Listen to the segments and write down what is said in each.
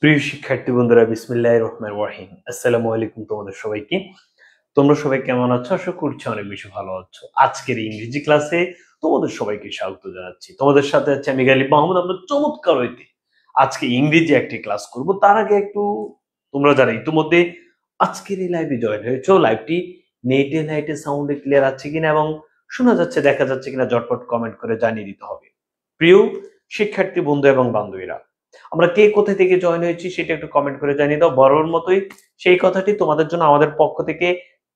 প্রিয় শিক্ষার্থী বন্ধুরা, বিসমিল্লাহির রহমানির রহিম। আসসালামু আলাইকুম তোমাদের সবাইকে। তোমরা সবাই কেমন আছো? আশা করছি অনেক বেশি ভালো আছো। আজকের ইংরেজি ক্লাসে তোমাদের সবাইকে স্বাগত জানাচ্ছি। তোমাদের সাথে আছে আমি গালিব মাহমুদ। আমরা চমৎকার হইতে আজকে ইংরেজি একটি ক্লাস করব। তার আগে একটু তোমরা যারা ইতিমধ্যে আজকের এই লাইভে জয়েন হয়েছো, লাইভটি নেটে লাইটে সাউন্ডে ক্লিয়ার আছে কিনা এবং শোনা যাচ্ছে দেখা যাচ্ছে কিনা ঝটপট কমেন্ট করে জানিয়ে দিতে হবে। প্রিয় শিক্ষার্থী বন্ধু এবং বান্ধবীরা, আমরা কে কোথা থেকে জয়েন হয়েছি সেটা একটু কমেন্ট করে জানিয়ে দাও। বরাবর মতোই সেই কথাটি তোমাদের জন্য আমাদের পক্ষ থেকে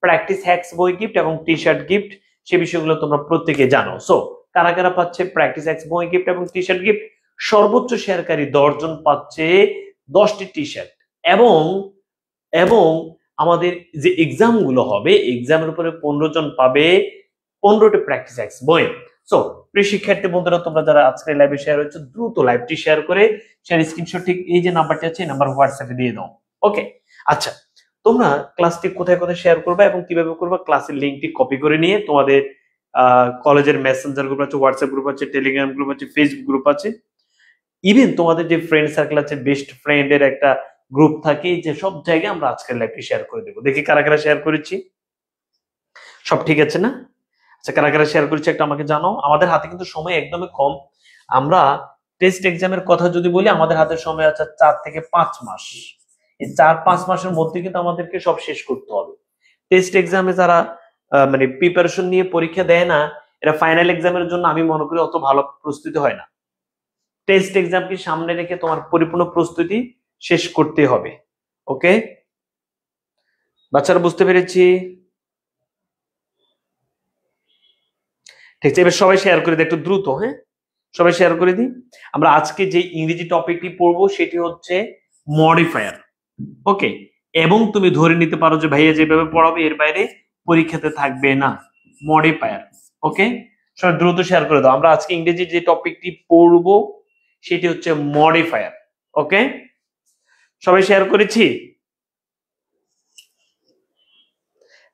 প্র্যাকটিস হ্যাক্স বই গিফট এবং টি শার্ট গিফট, সে বিষয়গুলো তোমরা প্রত্যেকে জানো। সো কারা কারা পাচ্ছে প্র্যাকটিস হ্যাক্স বই গিফট এবং টি শার্ট গিফট? সর্বোচ্চ শেয়ারকারী 10 জন পাচ্ছে 10টি টি শার্ট এবং এবং আমাদের যে এক্সাম গুলো হবে এক্সামের উপরে 15 জন পাবে 15টি প্র্যাকটিস হ্যাক্স বই। সো প্রিয় শিক্ষার্থী বন্ধুরা, তোমরা যারা আজকে লাইভে শেয়ার হয়েছে দ্রুত লাইভটি শেয়ার করে শেয়ার স্ক্রিনশট ঠিক এই যে নাম্বারটি আছে এই নাম্বার হোয়াটসঅ্যাপে দিয়ে দাও। ওকে, আচ্ছা, তোমরা ক্লাসটি কোথায় কোথায় শেয়ার করবে এবং কিভাবে করবে? ক্লাসের লিংকটি কপি করে নিয়ে তোমাদের কলেজের মেসেঞ্জার গ্রুপ আছে, হোয়াটসঅ্যাপ গ্রুপ আছে, টেলিগ্রাম গ্রুপ আছে, ফেসবুক গ্রুপ আছে, ইভেন তোমাদের যে ফ্রেন্ড সার্কেল আছে, বেস্ট ফ্রেন্ডের একটা গ্রুপ থাকে, যে সব জায়গায় আমরা আজকের লাইভটি শেয়ার করে দেবো। দেখি কারা কারা শেয়ার করেছি, সব ঠিক আছে না? আচ্ছা, কারা কারা শেয়ার করেছে একটা আমাকে জানাও। আমাদের হাতে কিন্তু সময় একদমই কম। আমরা টেস্ট এক্সামের কথা যদি বলি, আমাদের হাতে সময় আছে 4 থেকে 5 মাস। এই 4-5 মাসের মধ্যে কিন্তু আমাদেরকে সব শেষ করতে হবে। টেস্ট এক্সামে যারা মানে প্রিপারেশন নিয়ে পরীক্ষা দেয় না, এরা ফাইনাল এক্সামের জন্য আমি মনে করি অত ভালো প্রস্তুতি হয় না। টেস্ট এক্সামকে সামনে রেখে তোমার পরিপূর্ণ প্রস্তুতি শেষ করতে হবে। ওকে বাচ্চারা, বুঝতে পেরেছি? ঠিক আছে, এবার সবাই শেয়ার করে দিই একটু দ্রুত। হ্যাঁ, সবাই শেয়ার করে দিই। আমরা আজকে যে ইংরেজি টপিকটি পড়বো সেটি হচ্ছে মডিফায়ার। ওকে, এবং তুমি ধরে নিতে পারো যে ভাইয়া যেভাবে পড়াবে এর বাইরে পরীক্ষাতে থাকবে না। মডিফায়ার। ওকে, সবাই দ্রুত শেয়ার করে দাও। আমরা আজকে ইংরেজি যে টপিকটি পড়বো সেটি হচ্ছে মডিফায়ার। ওকে, সবাই শেয়ার করেছি?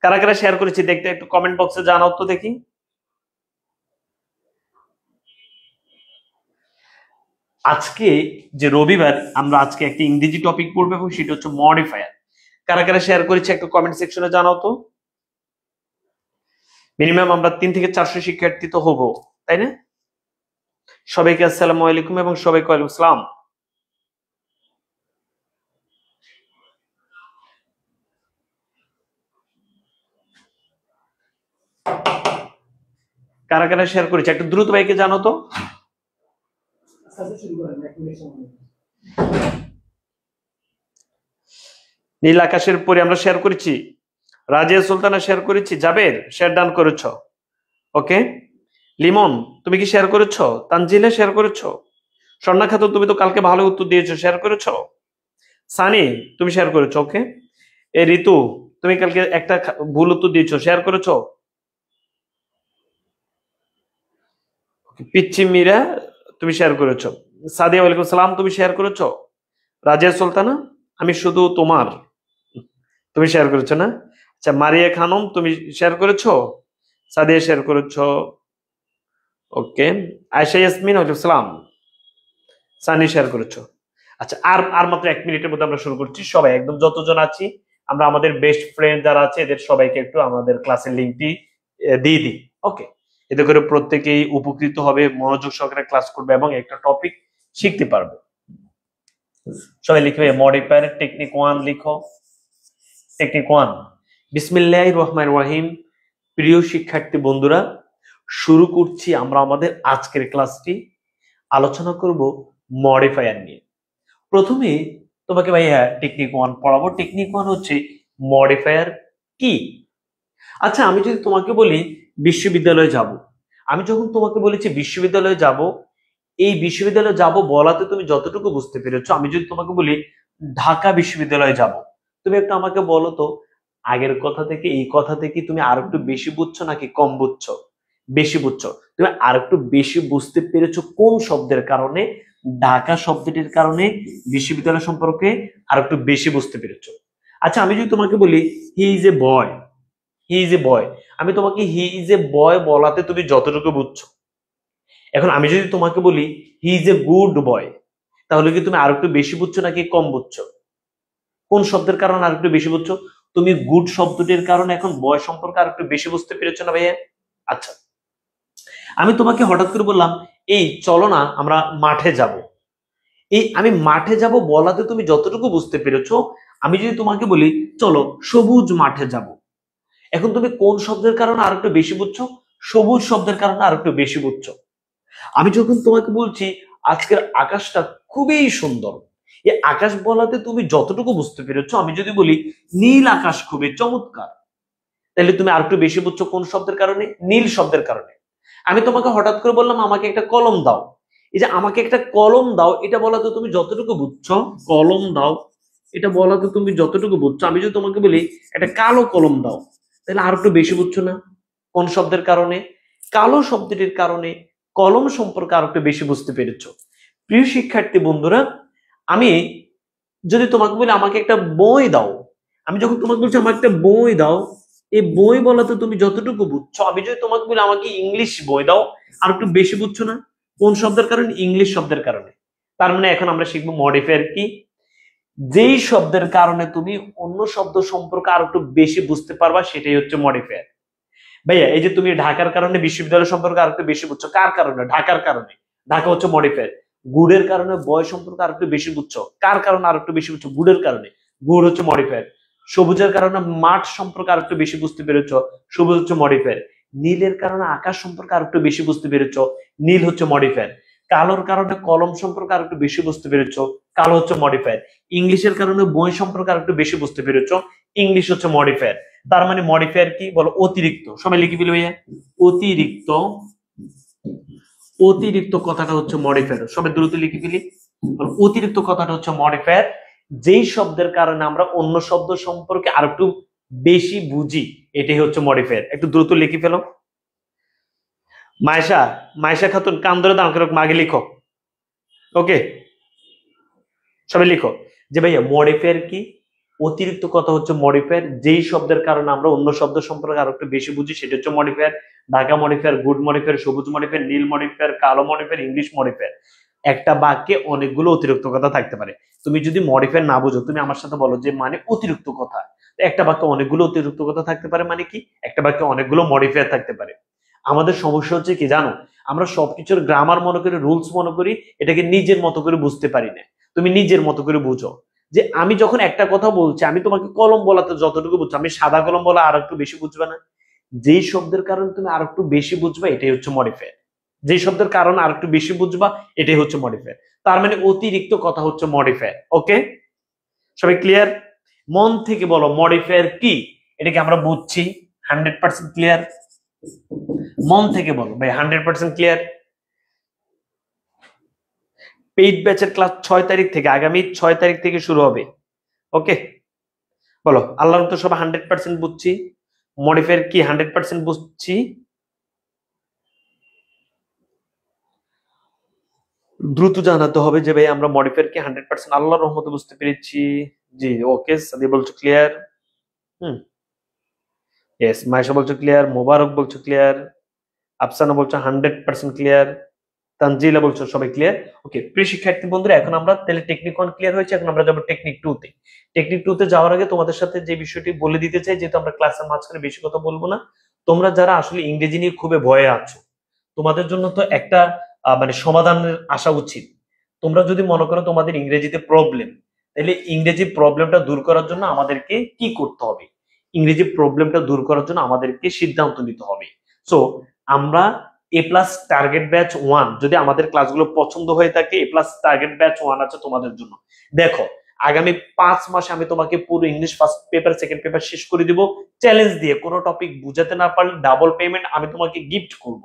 কারা কারা শেয়ার করেছি দেখতে একটু কমেন্ট বক্সে জানাও তো দেখি। আজকে যে রবিবার, আমরা আজকে একটা ইংরেজি টপিক পড়বো এবং সেটা হচ্ছে মডিফায়ার। কারা কারা শেয়ার করেছে একটু কমেন্ট সেকশনে জানাও তো। মিনিমাম আমরা 3 থেকে 400 শিক্ষার্থী তো হবো, তাই না? সবাইকে আসসালামু আলাইকুম এবং সবাইকে ওয়ালাইকুম আসসালাম। কারা কারা শেয়ার করেছে একটু দ্রুত ভাইকে জানো তো। নীল আকাশের পরে আমরা শেয়ার করেছি, রাজিয়া সুলতানা শেয়ার করেছি, জাবের শেয়ার ডান করেছো। ওকে, লিমন তুমি কি শেয়ার করেছো? তানজিলা শেয়ার করেছো? স্বর্ণা খাতুন তুমি তো কালকে ভালো উত্তর দিয়েছো, শেয়ার করেছো? সানি তুমি শেয়ার করেছো। ওকে, এ ঋতু তুমি কালকে একটা ভুল উত্তর দিয়েছো, শেয়ার করেছো? পিচ্ছি মীরা তুমি শেয়ার করেছো। সাদিয়া ওয়ালাইকুম সালাম তুমি শেয়ার করেছো। রাজিয়া সুলতানা আমি শুধু তোমার, তুমি শেয়ার করেছো না? আচ্ছা, মারিয়া খানম তুমি শেয়ার করেছো? সাদিয়া শেয়ার করেছো। ওকে, আয়শা ইয়াসমিন ওয়ালাইকুম সালাম। সানি শেয়ার করেছো। আচ্ছা, আর আর মাত্র 1 মিনিটের মধ্যে আমরা শুরু করছি। সবাই একদম যতজন আছি আমরা আমাদের বেস্ট ফ্রেন্ড যারা আছে এদের সবাইকে একটু আমাদের ক্লাসের লিংকটি দিয়ে দিই। ওকে, এতে করে প্রত্যেকেই উপকৃত হবে, মনোযোগ সহকারে ক্লাস করবে এবং একটা টপিক শিখতে পারবে। সবাই লিখবে মডিফায়ার টেকনিক 1 লিখো। টেকনিক 1। বিসমিল্লাহির রহমানির রহিম। প্রিয় শিক্ষার্থী বন্ধুরা, শুরু করছি আমরা আমাদের আজকের ক্লাসটি। আলোচনা করব মডিফায়ার নিয়ে। প্রথমে তোমাকে ভাইয়া টেকনিক 1 পড়াবো। টেকনিক 1 হচ্ছে মডিফায়ার কি। আচ্ছা, আমি যদি তোমাকে বলি বিশ্ববিদ্যালয়ে যাব, আমি যখন তোমাকে বলেছি বিশ্ববিদ্যালয়ে যাব, এই বিশ্ববিদ্যালয়ে যাব বলাতে তুমি যতটুকু বুঝতে পেরেছো। আমি যদি তোমাকে বলি ঢাকা বিশ্ববিদ্যালয়ে যাব, তুমি একটু আমাকে বলো তো আগের কথা থেকে এই কথা থেকে তুমি আর একটু বেশি বুঝছো নাকি কম বুঝছো? বেশি বুঝছো। তুমি আর একটু বেশি বুঝতে পেরেছো কোন শব্দের কারণে? ঢাকা শব্দটির কারণে বিশ্ববিদ্যালয় সম্পর্কে আর একটু বেশি বুঝতে পেরেছো। আচ্ছা আমি যদি তোমাকে বলি he is a boy, he is a বয়, আমি তোমাকে হি ইজ এ বয় বলাতে তুমি যতটুকু বুঝছো, এখন আমি যদি তোমাকে বলি he is a good boy, তাহলে কি তুমি আর একটু বেশি বুঝছো নাকি কম বুঝছো? কোন শব্দের কারণে আর একটু বেশি বুঝছো? তুমি গুড শব্দটির কারণে এখন বয় সম্পর্কে আর একটু বেশি বুঝতে পেরেছো না ভাইয়া? আচ্ছা আমি তোমাকে হঠাৎ করে বললাম এই চলো না আমরা মাঠে যাব, এই আমি মাঠে যাব বলাতে তুমি যতটুকু বুঝতে পেরেছো, আমি যদি তোমাকে বলি চলো সবুজ মাঠে যাব, এখন তুমি কোন শব্দের কারণে আর একটু বেশি বুঝছো? সবুজ শব্দের কারণে আর একটু বেশি বুঝছো। আমি যখন তোমাকে বলছি আজকের আকাশটা খুবই সুন্দর, এই আকাশ বলাতে তুমি যতটুকু বুঝতে পেরেছো, আমি যদি বলি নীল আকাশ খুবই চমৎকার, তাহলে তুমি আর একটু বেশি বুঝছো কোন শব্দের কারণে? নীল শব্দের কারণে। আমি তোমাকে হঠাৎ করে বললাম আমাকে একটা কলম দাও, এই যে আমাকে একটা কলম দাও এটা বলাতে তুমি যতটুকু বুঝছো, কলম দাও এটা বলাতে তুমি যতটুকু বুঝছো, আমি যদি তোমাকে বলি একটা কালো কলম দাও, তাহলে আর একটু বেশি বুঝছো না? কোন শব্দের কারণে? কালো শব্দটির কারণে কলম সম্পর্কে আর একটু বেশি বুঝতে পেরেছো। প্রিয় শিক্ষার্থী বন্ধুরা, আমি যদি তোমাকে বলি আমাকে একটা বই দাও, আমি যখন তোমাকে বলছি আমাকে একটা বই দাও, এই বই বলাতে তুমি যতটুকু বুঝছো, আমি যদি তোমাকে বলি আমাকে ইংলিশ বই দাও, আর একটু বেশি বুঝছো না? কোন শব্দের কারণে? ইংলিশ শব্দের কারণে। তার মানে এখন আমরা শিখবো মডিফায়ার কি। যেই শব্দের কারণে তুমি অন্য শব্দ সম্পর্কে আর একটু বেশি বুঝতে পারবা সেটাই হচ্ছে মডিফায়ার। ভাইয়া এই যে তুমি ঢাকার কারণে বিশ্ববিদ্যালয় সম্পর্কে আর একটু বেশি বুঝছো, কার কারণে? ঢাকার কারণে। ঢাকা হচ্ছে মডিফায়ার। গুড়ের কারণে বয় সম্পর্কে আর একটু বেশি বুঝছো, কার কারণে আর একটু বেশি বুঝছো? গুড়ের কারণে। গুড় হচ্ছে মডিফায়ার। সবুজের কারণে মাঠ সম্পর্কে আর একটু বেশি বুঝতে পেরেছো, সবুজ হচ্ছে মডিফায়ার। নীলের কারণে আকাশ সম্পর্কে আর একটু বেশি বুঝতে পেরেছো, নীল হচ্ছে মডিফায়ার। কালোর কারণে কলম সম্পর্কে আর একটু বেশি বুঝতে পেরেছো, কালো হচ্ছে মডিফায়ার। ইংলিশের কারণে বই সম্পর্কে আর একটু বেশি বুঝতে পেরেছো, ইংলিশ হচ্ছে মডিফায়ার। তার মানে মডিফায়ার কি বলো? অতিরিক্ত। সবাই লিখে ফেলো ভাইয়া, অতিরিক্ত। অতিরিক্ত কথাটা হচ্ছে মডিফায়ার, সবাই দ্রুত লিখে ফেলি। অতিরিক্ত কথাটা হচ্ছে মডিফায়ার, যেই শব্দের কারণে আমরা অন্য শব্দ সম্পর্কে আর একটু বেশি বুঝি, এটাই হচ্ছে মডিফায়ার। একটু দ্রুত লিখে ফেলো। মায়েশা, মায়েশা খাতুন কান ধরে দাঁড় করে মাগে লিখো। ওকে সবাই লিখো যে ভাইয়া মডিফায়ার কি। অতিরিক্ত কথা হচ্ছে মডিফায়ার, যেই শব্দের কারণে আমরা অন্য শব্দ সম্পর্কে আরো একটু বেশি বুঝি সেটা হচ্ছে modifier. Dhaka modifier, good modifier, সবুজ মডিফায়ার, নীল মডিফায়ার, কালো মডিফায়ার, ইংলিশ মডিফায়ার। একটা বাক্যে অনেকগুলো অতিরিক্ত কথা থাকতে পারে। তুমি যদি মডিফায়ার না বুঝো তুমি আমার সাথে বলো যে মানে অতিরিক্ত কথা। একটা বাক্যে অনেকগুলো অতিরিক্ত কথা থাকতে পারে মানে কি? একটা বাক্যে অনেকগুলো মডিফায়ার থাকতে পারে। আমাদের সমস্যা হচ্ছে কি জানো, আমরা সবকিছুর গ্রামার মনে করি, রুলস মনে করি, এটাকে নিজের মতো করে বুঝতে পারি না। তুমি নিজের মতো করে বুঝো যে আমি যখন একটা কথা বলছি, আমি তোমাকে কলম বলাতে যতটুকু বুঝছো, আমি সাদা কলম বলা আর একটু বেশি বুঝবে না? যেই শব্দের কারণে তুমি আর একটু বেশি বুঝবা এটাই হচ্ছে মডিফায়ার। যেই শব্দের কারণে আর একটু বেশি বুঝবা এটাই হচ্ছে মডিফায়ার। তার মানে অতিরিক্ত কথা হচ্ছে মডিফায়ার। ওকে সবাই ক্লিয়ার? মন থেকে বলো মডিফায়ার কি, এটাকে আমরা বুঝছি 100% ক্লিয়ার? মন থেকে বলো ভাই 100% ক্লিয়ার? পেইড ব্যাচের ক্লাস 6 তারিখ থেকে, আগামী 6 তারিখ থেকে শুরু হবে। ওকে বলো আল্লাহর তো সব 100% বুঝছি, মডিফায়ার কি 100% বুঝছি। দ্রুত জানাতে হবে যে ভাই আমরা মডিফায়ার কি 100% আল্লাহর রহমতে বুঝতে পেরেছি। জি ওকে সাদি বলছো ক্লিয়ার। হুম ইয়েস মাইশা বলছো ক্লিয়ার, মোবারক বলছো ক্লিয়ার, আফসানা বলছো 100% ক্লিয়ার, তানজিলা বলছো সবাই ক্লিয়ার। ওকে প্রিয় শিক্ষার্থী বন্ধুরা, এখন আমরা তাহলে টেকনিক 1 ক্লিয়ার হয়েছে, এখন আমরা যাবো টেকনিক 2 তে। টেকনিক 2 তে যাওয়ার আগে তোমাদের সাথে যে বিষয়টি বলে দিতে চাই, যেহেতু আমরা ক্লাসের মাঝখানে বেশি কথা বলবো না, তোমরা যারা আসলে ইংরেজি নিয়ে খুবই ভয়ে আছো, তোমাদের জন্য তো একটা মানে সমাধানের আসা উচিত। তোমরা যদি মনে করো তোমাদের ইংরেজিতে প্রবলেম, তাহলে ইংরেজি প্রবলেমটা দূর করার জন্য আমাদেরকে কি করতে হবে? ইংরেজি প্রবলেমটা দূর করার জন্য আমাদেরকে সিদ্ধান্ত নিতে হবে। সো আমরা এ প্লাস টার্গেট ব্যাচ 1 যদি আমাদের ক্লাসগুলো পছন্দ হয়ে থাকে, এ প্লাস টার্গেট ব্যাচ 1 আছে তোমাদের জন্য। দেখো আগামী 5 মাসে আমি তোমাকে পুরো English first paper second paper শেষ করে দিব চ্যালেঞ্জ দিয়ে। কোনো টপিক বুঝাতে না পারলে ডাবল পেমেন্ট আমি তোমাকে গিফট করব।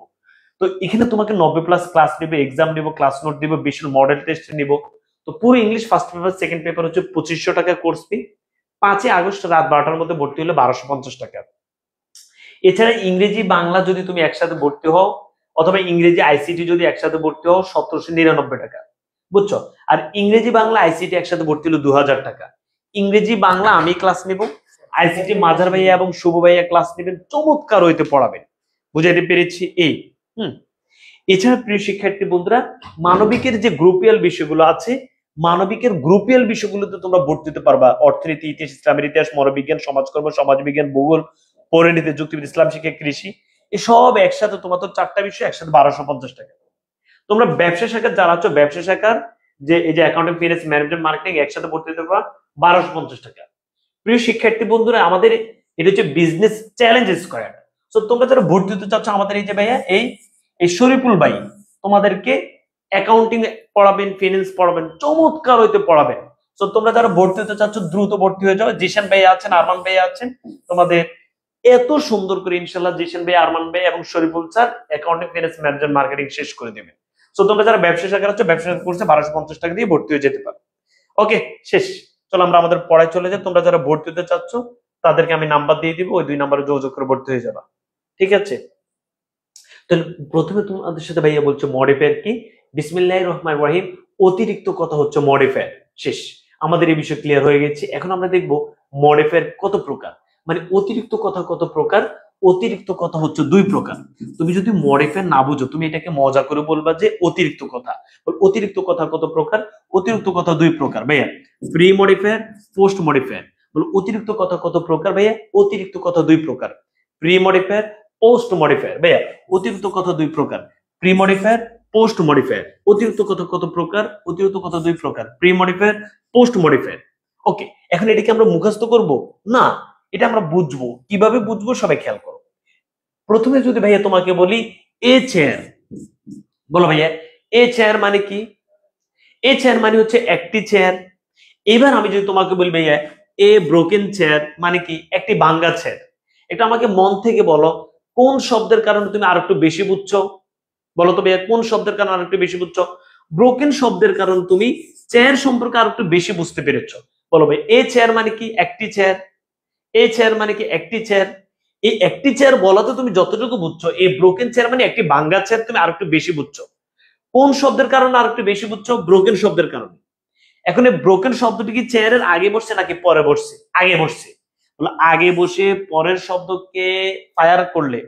তো এখানে তোমাকে 90+ ক্লাস নিবে, এক্সাম নিব, ক্লাস নোট দিব, বেশি মডেল টেস্ট নিব। তো পুরো English first paper second paper হচ্ছে 2500 টাকার কোর্স ফি। 5ই আগস্ট রাত 12টার মধ্যে ভর্তি হলে 1250 টাকা। এছাড়া ইংরেজি বাংলা যদি তুমি একসাথে ভর্তি হও, অথবা ইংরেজি আইসিটি যদি একসাথে ভর্তি হও 1799 টাকা। বুঝছো? আর ইংরেজি বাংলা আইসিটি একসাথে ভর্তি হলো 2000 টাকা। ইংরেজি বাংলা আমি ক্লাস নিব, আইসিটি মাজার ভাইয়া এবং শুভ ভাইয়া ক্লাস নেবেন, চমৎকার হইতে পড়াবেন। বুঝাইতে পেরেছি? এই এছাড়া প্রিয় শিক্ষার্থী বন্ধুরা, মানবিকের যে গ্রুপিয়াল বিষয়গুলো আছে, মানবিকের গ্রুপিয়াল বিষয়গুলোতে তোমরা ভর্তি হতে পারবা। অর্থনীতি, ইতিহাস, ইসলামের ইতিহাস, মনোবিজ্ঞান, সমাজকর্ম, সমাজবিজ্ঞান, ভূগোল, পরিণীতি, যুক্তিবিদ, ইসলাম শিক্ষা, কৃষি, এসব একসাথে তোমার তো 4টা বিষয় একসাথে 1250 টাকা। তোমরা ব্যবসা শাখার যারা আছো, ব্যবসা শাখার যে এই যে অ্যাকাউন্টিং, ফিনান্স, ম্যানেজমেন্ট, মার্কেটিং একসাথে ভর্তি হতে পারবা 1250 টাকা। প্রিয় শিক্ষার্থী বন্ধুরা, আমাদের এটা হচ্ছে বিজনেস চ্যালেঞ্জ স্কয়ার। তো তোমরা যারা ভর্তি হতে চাচ্ছ, আমাদের এই যে ভাইয়া এই শরীফুল ভাই তোমাদেরকে অ্যাকাউন্টিং পড়াবেন, ফিনান্স পড়াবেন, চমৎকার হইতে পড়াবেন। তো তোমরা যারা ভর্তি হতে চাচ্ছ দ্রুত ভর্তি হয়ে যাও। জিশান ভাইয়া আছেন, আরমান ভাইয়া আছেন, তোমাদের এত সুন্দর করে ইনশাআল্লাহ জিশান ভাই, আরমান ভাই এবং Shariful sir accounting, finance, management, marketing শেষ করে দেবেন। তো তোমরা যারা ব্যবসা শাখার আছো, ব্যবসা শাখার কোর্সে 1250 টাকা দিয়ে ভর্তি হয়ে যেতে পারো। ওকে, শেষ। চলো আমরা আমাদের পড়ায় চলে যাই। তোমরা যারা ভর্তি হতে চাচ্ছ তাদেরকে আমি নাম্বার দিয়ে দিব, ওই 2 নাম্বারে যোগাযোগ করে ভর্তি হয়ে যাবা। ঠিক আছে? তাহলে প্রথমে তোমাদের সাথে ভাইয়া বলছো মডিফায়ার কি। বিসমিল্লাহির রহমানির রহিম। অতিরিক্ত কথা হচ্ছে মডিফায়ার। শেষ। আমাদের এই বিষয় ক্লিয়ার হয়ে গেছে। এখন আমরা দেখব মডিফায়ার কত প্রকার, মানে অতিরিক্ত কথা কত প্রকার। অতিরিক্ত কথা হচ্ছে 2 প্রকার। তুমি যদি মডিফায়ার না বুঝো, তুমি এটাকে মজা করে বলবা যে অতিরিক্ত কথা। অতিরিক্ত কথা কত প্রকার? অতিরিক্ত কথা 2 প্রকার ভাইয়া। Pre modifier, post modifier. বল অতিরিক্ত কথা কত প্রকার ভাইয়া? অতিরিক্ত কথা 2 প্রকার। Pre modifier, post modifier. ভাইয়া অতিরিক্ত কথা 2 প্রকার। Pre modifier, post modifier. অতিরিক্ত কথা কত প্রকার? অতিরিক্ত কথা 2 প্রকার। Pre modifier, post modifier. Okay, এখন এটাকে আমরা মুখস্থ করব না, এটা আমরা বুঝবো। কিভাবে বুঝবো সবাই খেয়াল করো। প্রথমে যদি ভাইয়া তোমাকে বলি এ চেয়ার, বলো ভাইয়া এ চেয়ার মানে কি? এ চেয়ার মানে হচ্ছে একটি চেয়ার। এবার আমি যদি তোমাকে বলি ভাইয়া এ ব্রোকেন চেয়ার মানে কি? একটি ভাঙ্গা চেয়ার। এটা আমাকে মন থেকে বলো, কোন শব্দের কারণে তুমি আরেকটু বেশি বুঝছো? বলো তো ভাইয়া, কোন শব্দের কারণে আরেকটু বেশি বুঝছো? ব্রোকেন শব্দের কারণে তুমি চেয়ার সম্পর্কে আরেকটু বেশি বুঝতে পেরেছো। বলো ভাই এ চেয়ার মানে কি? একটি চেয়ার। এ চেয়ার মানে কি? একটি চেয়ার। এই একটি চেয়ার বলাতে তুমি যতটুকু বুঝছো, এই ব্রোকেন চেয়ার মানে একটি ভাঙ্গা চেয়ার তুমি আরেকটু বেশি বুঝছো। কোন শব্দের কারণে আরেকটু বেশি বুঝছো? ব্রোকেন শব্দের কারণে। এখন এই ব্রোকেন শব্দটি কি চেয়ারের আগে বসছে নাকি পরে বসছে? আগে বসছে। বলে আগে বসে পরের শব্দকে ফায়ার করলে,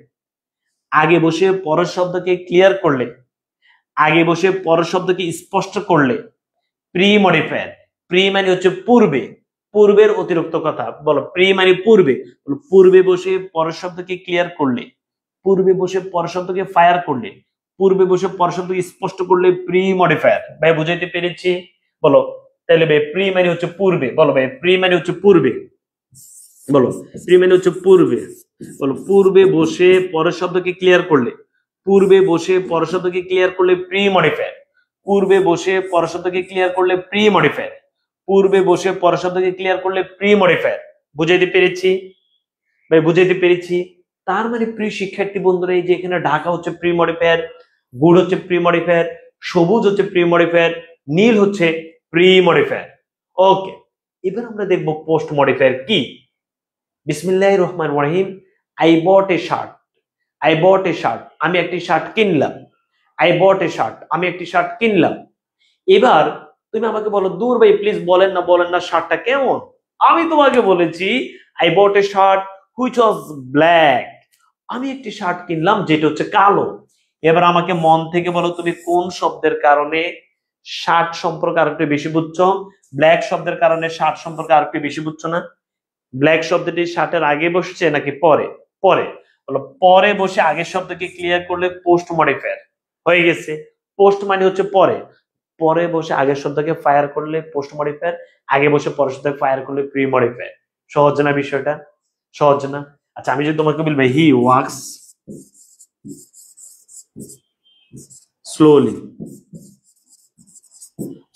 আগে বসে পরের শব্দকে ক্লিয়ার করলে, আগে বসে পরের শব্দকে স্পষ্ট করলে প্রি মডিফায়ার। প্রি মানে হচ্ছে পূর্বে, পূর্বের অতিরিক্ত কথা। বলো প্রি মানে পূর্বে। বলো পূর্বে বসে পরের শব্দকে ক্লিয়ার করলে, পূর্বে বসে পরের শব্দকে ফায়ার করলে, পূর্বে বসে পরের শব্দকে স্পষ্ট করলে প্রি মডিফায়ার। ভাই বুঝাইতে পেরেছি? বলো তাহলে ভাই প্রি মানে হচ্ছে পূর্বে। বলো ভাই প্রি মানে হচ্ছে পূর্বে। বলো প্রি মানে হচ্ছে পূর্বে। বলো পূর্বে বসে পরের শব্দকে ক্লিয়ার করলে, পূর্বে বসে পরের শব্দকে ক্লিয়ার করলে প্রি মডিফায়ার। পূর্বে বসে পরের শব্দকে ক্লিয়ার করলে প্রি মডিফায়ার। পূর্বে বসে পরের শব্দকে ক্লিয়ার করলে প্রি মডিফায়ার। বুঝাইতে পেরেছি ভাই? বুঝাইতে পেরেছি। তার মানে প্রিয় শিক্ষার্থী বন্ধুরা, এই যে এখানে ঢাকা হচ্ছে প্রি মডিফায়ার, গুড় হচ্ছে প্রি মডিফায়ার, সবুজ হচ্ছে প্রি মডিফায়ার, নীল হচ্ছে প্রি মডিফায়ার। ওকে, এবার আমরা দেখব পোস্ট মডিফায়ার কি। বিসমিল্লাহির রহমানির রহিম। I bought a shirt. I bought a shirt, আমি একটি শার্ট কিনলাম। আই বট এ শার্ট, আমি একটি শার্ট কিনলাম। এবার তুমি আমাকে বলো, দূর ভাই প্লিজ বলেন না, বলেন না শার্টটা কেমন। আমি তোমাকে বলেছি I bought a shirt which was black. আমি একটি শার্ট কিনলাম যেটা হচ্ছে কালো। এবার আমাকে মন থেকে বলো, তুমি কোন শব্দের কারণে শার্ট সম্পর্কে আরেকটু বেশি বুঝছো? ব্ল্যাক শব্দের কারণে শার্ট সম্পর্কে আরেকটু বেশি বুঝছো না? ব্ল্যাক শব্দটি শার্টের আগে বসছে নাকি পরে? পরে। বলো পরে বসে আগের শব্দকে ক্লিয়ার করলে পোস্ট মডিফায়ার হয়ে গেছে। পোস্ট মানে হচ্ছে পরে। পরে বসে আগের শব্দকে ফায়ার করলে পোস্ট মডিফায়ার, আগে বসে পরের শব্দকে ফায়ার করলে প্রি মডিফায়ার। সহজ না বিষয়টা? সহজ না? আচ্ছা আমি যদি তোমাকে বলবো হি ওয়াক্স স্লোলি।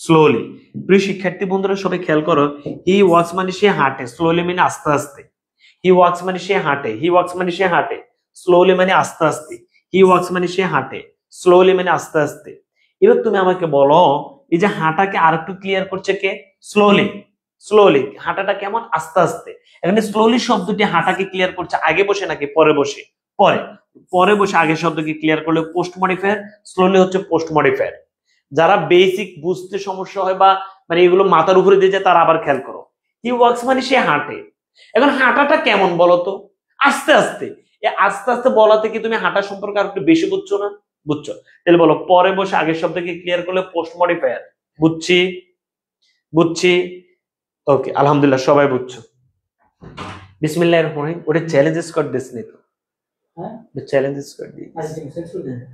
স্লোলি। প্রিয় শিক্ষার্থী বন্ধুরা সবাই খেয়াল করো, হি ওয়াক্স মানে সে হাঁটে, স্লোলি মানে আস্তে আস্তে। হি ওয়াক্স মানে সে হাঁটে, হি ওয়াক্স মানে সে হাঁটে, স্লোলি মানে আস্তে আস্তে। হি ওয়াক্স মানে সে হাঁটে, স্লোলি মানে আস্তে আস্তে। এবার তুমি আমাকে বলো, এই যে হাঁটাকে আরেকটু ক্লিয়ার করছে কে? স্লোলি। স্লোলি হাঁটাটা কেমন? আস্তে আস্তে। এখানে স্লোলি শব্দটি হাঁটাকে ক্লিয়ার করছে আগে বসে নাকি পরে বসে? পরে। পরে বসে আগের শব্দকে ক্লিয়ার করলে পোস্ট মডিফায়ার, স্লোলি হচ্ছে পোস্ট মডিফায়ার। যারা বেসিক বুঝতে সমস্যা হয় বা মানে এগুলো মাথার উপরে দিয়ে যায় তারা আবার খেয়াল করো। হি ওয়াক্স মানে সে হাঁটে। এখন হাঁটাটা কেমন বলতো? আস্তে আস্তে। আস্তে আস্তে বলাতে কি তুমি হাঁটা সম্পর্কে আর একটু বেশি বুঝছো না? বুঝছো? তাহলে বলো পরে বসে আগের শব্দকে ক্লিয়ার করলে পোস্ট মডিফায়ার। বুঝছি বুঝছি। ওকে, আলহামদুলিল্লাহ সবাই বুঝছো। বিসমিল্লাহির রহমানির রহিম। ওটা চ্যালেঞ্জ স্কোয়াড দিস নি তো? হ্যাঁ, চ্যালেঞ্জ স্কোয়াড দিই।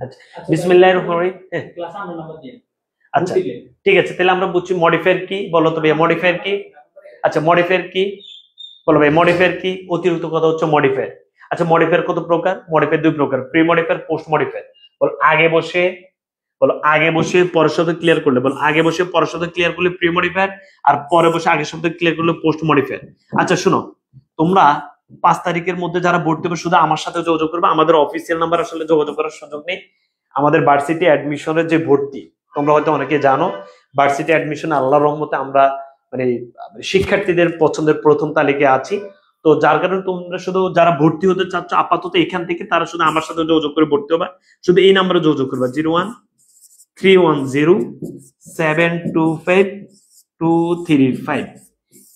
আচ্ছা, বিসমিল্লাহির রহমানির রহিম। হ্যাঁ, ক্লাস আমরা নাম্বার দিই। আচ্ছা ঠিক আছে, তাহলে আমরা বুঝছি মডিফায়ার কি। বলো তো ভাই মডিফায়ার কি? আচ্ছা মডিফায়ার কি বলো ভাই? মডিফায়ার কি? অতিরিক্ত কথা হচ্ছে মডিফায়ার। আচ্ছা মডিফায়ার কত প্রকার? মডিফায়ার দুই প্রকার, প্রি মডিফায়ার, পোস্ট মডিফায়ার। বলো আগে বসে, বলো আগে বসে পরের শব্দ ক্লিয়ার করলে, বলো আগে বসে পরের শব্দ ক্লিয়ার করলে প্রি মডিফায়ার, আর পরে বসে আগের শব্দ ক্লিয়ার করলে পোস্ট মডিফায়ার। আচ্ছা শোনো, তোমরা 5 তারিখের মধ্যে যারা ভর্তি হবে শুধু আমার সাথে যোগাযোগ করবে। আমাদের অফিসিয়াল নাম্বার আসলে যোগাযোগ করার সুযোগ নেই। আমাদের ভার্সিটি অ্যাডমিশনের যে ভর্তি, তোমরা হয়তো অনেকে জানো, ভার্সিটি অ্যাডমিশন আল্লাহর রহমতে আমরা মানে শিক্ষার্থীদের পছন্দের প্রথম তালিকায় আছি। তো যার কারণে তোমরা শুধু যারা ভর্তি হতে চাচ্ছ আপাতত এখান থেকে, তারা শুধু আমার সাথে যোগাযোগ করে ভর্তি হবে। শুধু এই নাম্বারে যোগাযোগ করবে, 013107252235।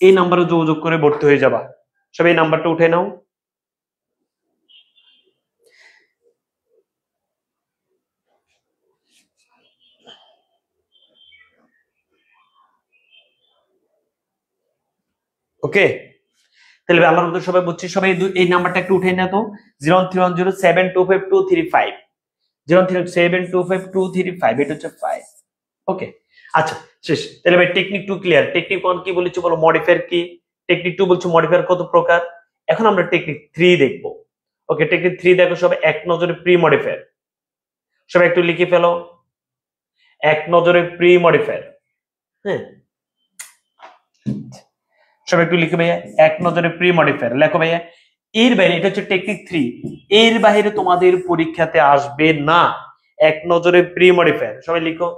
এই নাম্বারে যোগাযোগ করে ভর্তি হয়ে যাবা। সবাই এই নাম্বারটা উঠে নাও। ওকে, তাহলে আল্লাহর মধ্যে সবাই বুঝছি। সবাই এই নাম্বারটা একটু উঠে না তো, 03107252235, 03107252235, এটা হচ্ছে 5। ওকে আচ্ছা শেষ। তাহলে ভাই টেকনিক 2 ক্লিয়ার। টেকনিক 1 কি বলেছি বলো? মডিফায়ার কি। টেকনিক 2 বলছো মডিফায়ার কত প্রকার। এখন আমরা টেকনিক 3 দেখবো। ওকে, টেকনিক 3 দেখো সবাই এক নজরে। প্রি মডিফায়ার, সবাই একটু লিখে ফেলো, এক নজরে প্রি মডিফায়ার। হ্যাঁ, সবাই একটু লিখে ভাইয়া, এক নজরে প্রি মডিফায়ার লেখো ভাইয়া। এর বাইরে, এটা হচ্ছে টেকনিক 3, এর বাইরে তোমাদের পরীক্ষাতে আসবে না। এক নজরে প্রি মডিফায়ার, সবাই লিখো,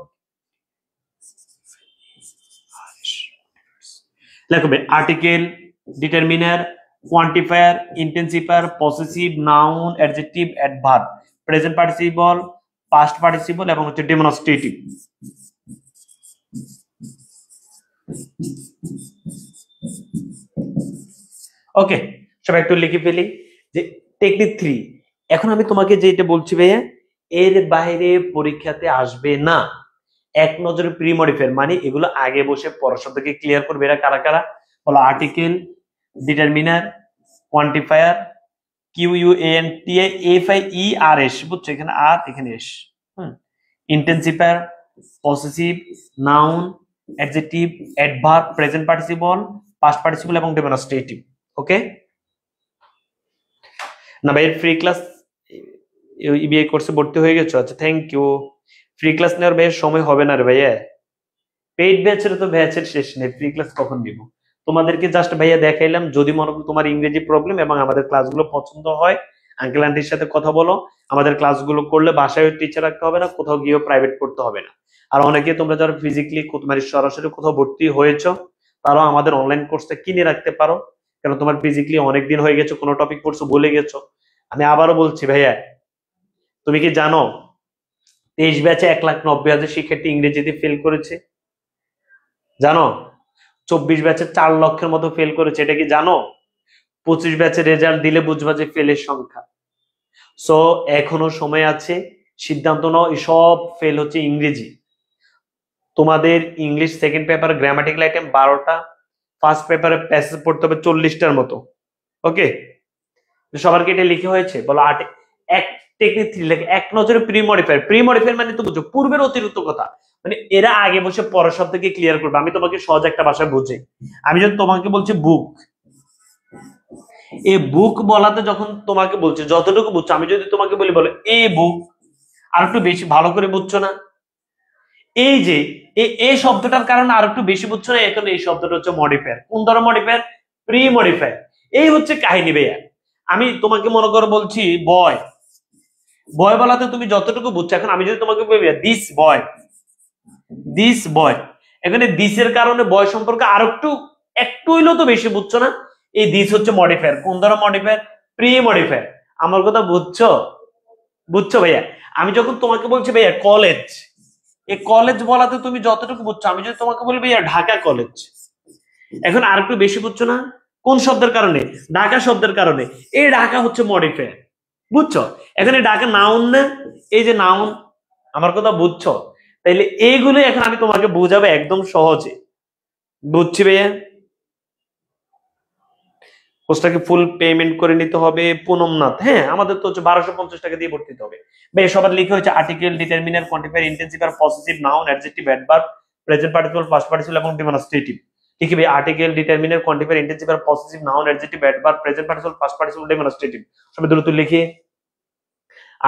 লেখো ভাই। Article, determiner, quantifier, intensifier, possessive, noun, adjective, adverb, present participle, past participle এবং হচ্ছে ডেমনস্ট্রেটিভ। ওকে, সবাই একটু লিখে ফেলি যে টেকনিক 3। এখন আমি তোমাকে যেটা বলছি ভাইয়া, এর বাইরে পরীক্ষাতে আসবে না। এক নজরে প্রি মডিফায়ার মানে এগুলো আগে বসে পরের শব্দকে ক্লিয়ার করবে। এরা কারা কারা বলো? আর্টিকেল, ডিটারমিনার, কোয়ান্টিফায়ার, QUANTIFIERS, বুঝছো? এখানে আর এখানে S. Intensifier, possessive, noun, adjective, adverb, present participle, past participle এবং ডেমনস্ট্রেটিভ। ওকে না ভাই, ফ্রি ক্লাস ইবিআই কোর্সে ভর্তি হয়ে গেছো? আচ্ছা থ্যাংক ইউ। ফ্রি ক্লাস নেওয়ার ভাইয়ের সময় হবে না রে ভাইয়া। পেইড ব্যাচের তো ব্যাচের শেষ নেই, ফ্রি ক্লাস কখন নিব? তোমাদেরকে জাস্ট ভাইয়া দেখাইলাম। যদি মনে করো তোমার ইংরেজি প্রবলেম এবং আমাদের ক্লাসগুলো পছন্দ হয়, আঙ্কেল আন্টির সাথে কথা বলো। আমাদের ক্লাসগুলো করলে বাসায় টিচার রাখতে হবে না, কোথাও গিয়েও প্রাইভেট পড়তে হবে না। আর অনেকে তোমরা যারা ফিজিক্যালি মানে সরাসরি কোথাও ভর্তি হয়েছো, তারাও আমাদের অনলাইন কোর্সটা কিনে রাখতে পারো। কারণ তোমার ফিজিক্যালি অনেকদিন হয়ে গেছে, কোনো টপিক পড়ছো ভুলে গেছো। আমি আবারও বলছি ভাইয়া, তুমি কি জানো 23 ব্যাচে 1,90,000 শিক্ষার্থী ইংরেজিতে ফেল করেছে? জানো 24 ব্যাচে 4 লক্ষের মতো ফেল করেছে, এটা কি জানো? 25 ব্যাচে রেজাল্ট দিলে বুঝবা যে ফেলের সংখ্যা। সো এখনো সময় আছে, সিদ্ধান্ত নাও। সব ফেল হচ্ছে ইংরেজি। তোমাদের English second paper grammatical item 12টা, ফার্স্ট পেপারে প্যাসেজ পড়তে হবে 40টার মতো। ওকে, সবার কি এটা লিখে হয়েছে বলো? এক টেকনিক 3 লেখে এক নজরে প্রি মডিফায়ার। প্রি মডিফায়ার মানে তো বুঝো পূর্বের অতিরিক্ত কথা, মানে এরা আগে বসে পরের শব্দকে ক্লিয়ার করবে। আমি তোমাকে সহজ একটা ভাষায় বুঝাই। আমি যখন তোমাকে বলছি বুক, এই বুক বলাতে যখন তোমাকে বলছি যতটুকু বুঝছো, আমি যদি তোমাকে বলি বলো এ বুক, আর একটু বেশি ভালো করে বুঝছো না? এই যে এই শব্দটার কারণে আর একটু বেশি বুঝছো না? এখন এই শব্দটা হচ্ছে মডিফায়ার। কোন ধরনের মডিফায়ার? Pre modifier. এই হচ্ছে কাহিনী ভাইয়া। আমি তোমাকে মনে করো বলছি বয়, বয় বলাতে তুমি যতটুকু বুঝছো। এখন আমি যদি তোমাকে বলি দিস বয়, দিস বয়, এখানে দিসের কারণে বয় সম্পর্কে আর একটু একটু হইলেও তো বেশি বুঝছো না? এই দিস হচ্ছে মডিফায়ার। কোন ধরনের মডিফায়ার? Pre modifier. আমার কথা বুঝছো? বুঝছো ভাইয়া? আমি যখন তোমাকে বলছি ভাইয়া কলেজ, এই কলেজ বলাতে তুমি যতটুকু বুঝছো, আমি যদি তোমাকে বলি ভাইয়া ঢাকা কলেজ, এখন আর একটু বেশি বুঝছো না? কোন শব্দের কারণে? ঢাকা শব্দের কারণে। এই ঢাকা হচ্ছে মডিফায়ার, বুঝছো? এখন এই ঢাকা নাউন না, এই যে নাউন, আমার কথা বুঝছো? তাইলে এইগুলো এখন আমি তোমাকে বুঝাবো একদম সহজে, বুঝছি ভাইয়া? কোর্সটাকে ফুল পেমেন্ট করে নিতে হবে। পুনমনাথ, হ্যাঁ আমাদের তো হচ্ছে 1250 টাকা দিয়ে ভর্তি দিতে হবে। ভাই সবার লিখে হচ্ছে আর্টিকেল, ডিটারমিনার, কোয়ান্টিফায়ার, ইন্টেন্সিভ আর possessive noun, adjective, adverb, present participle, past participle এবং ডেমনস্ট্রেটিভ। ঠিক আছে ভাই, আর্টিকেল, ডিটারমিনার, কোয়ান্টিফায়ার, ইন্টেন্সিভ আর possessive noun, adjective, adverb, present participle, past participle, demonstrative. সবাই দ্রুত লিখে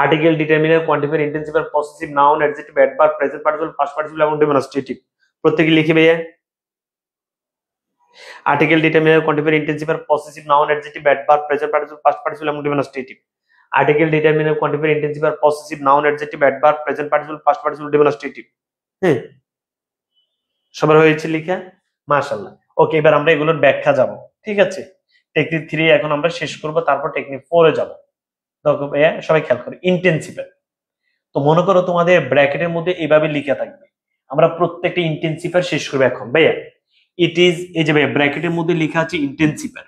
আর্টিকেল, ডিটারমিনার, কোয়ান্টিফায়ার, ইন্টেন্সিভ আর possessive noun, adjective, adverb, present participle, past participle এবং ডেমনস্ট্রেটিভ। প্রত্যেকে লিখে ভাইয়া article, determiner, quantifier, intensifier, possessive noun, adjective, adverb, present participle, past participle এবং demonstrative. article, determiner, quantifier, intensifier, possessive noun, adjective, adverb, present participle, past participle, demonstrative. হ্যাঁ সবার হয়েছে লেখা? মাশাআল্লাহ। ওকে, এবার আমরা এগুলোর ব্যাখ্যা যাব, ঠিক আছে? টেকনিক 3 এখন আমরা শেষ করব, তারপর টেকনিক 4 এ যাব। দেখো ভাইয়া সবাই খেয়াল করো, ইন্টেন্সিফায়ার। তো মনে করো তোমাদের ব্র্যাকেটের মধ্যে এইভাবে লেখা থাকবে, আমরা প্রত্যেকটা ইন্টেন্সিফায়ার শেষ করব এখন। ভাইয়া ইট ইজ, এই যে ভাইয়া ব্র্যাকেটের মধ্যে লেখা আছে ইন্টেন্সিফায়ার,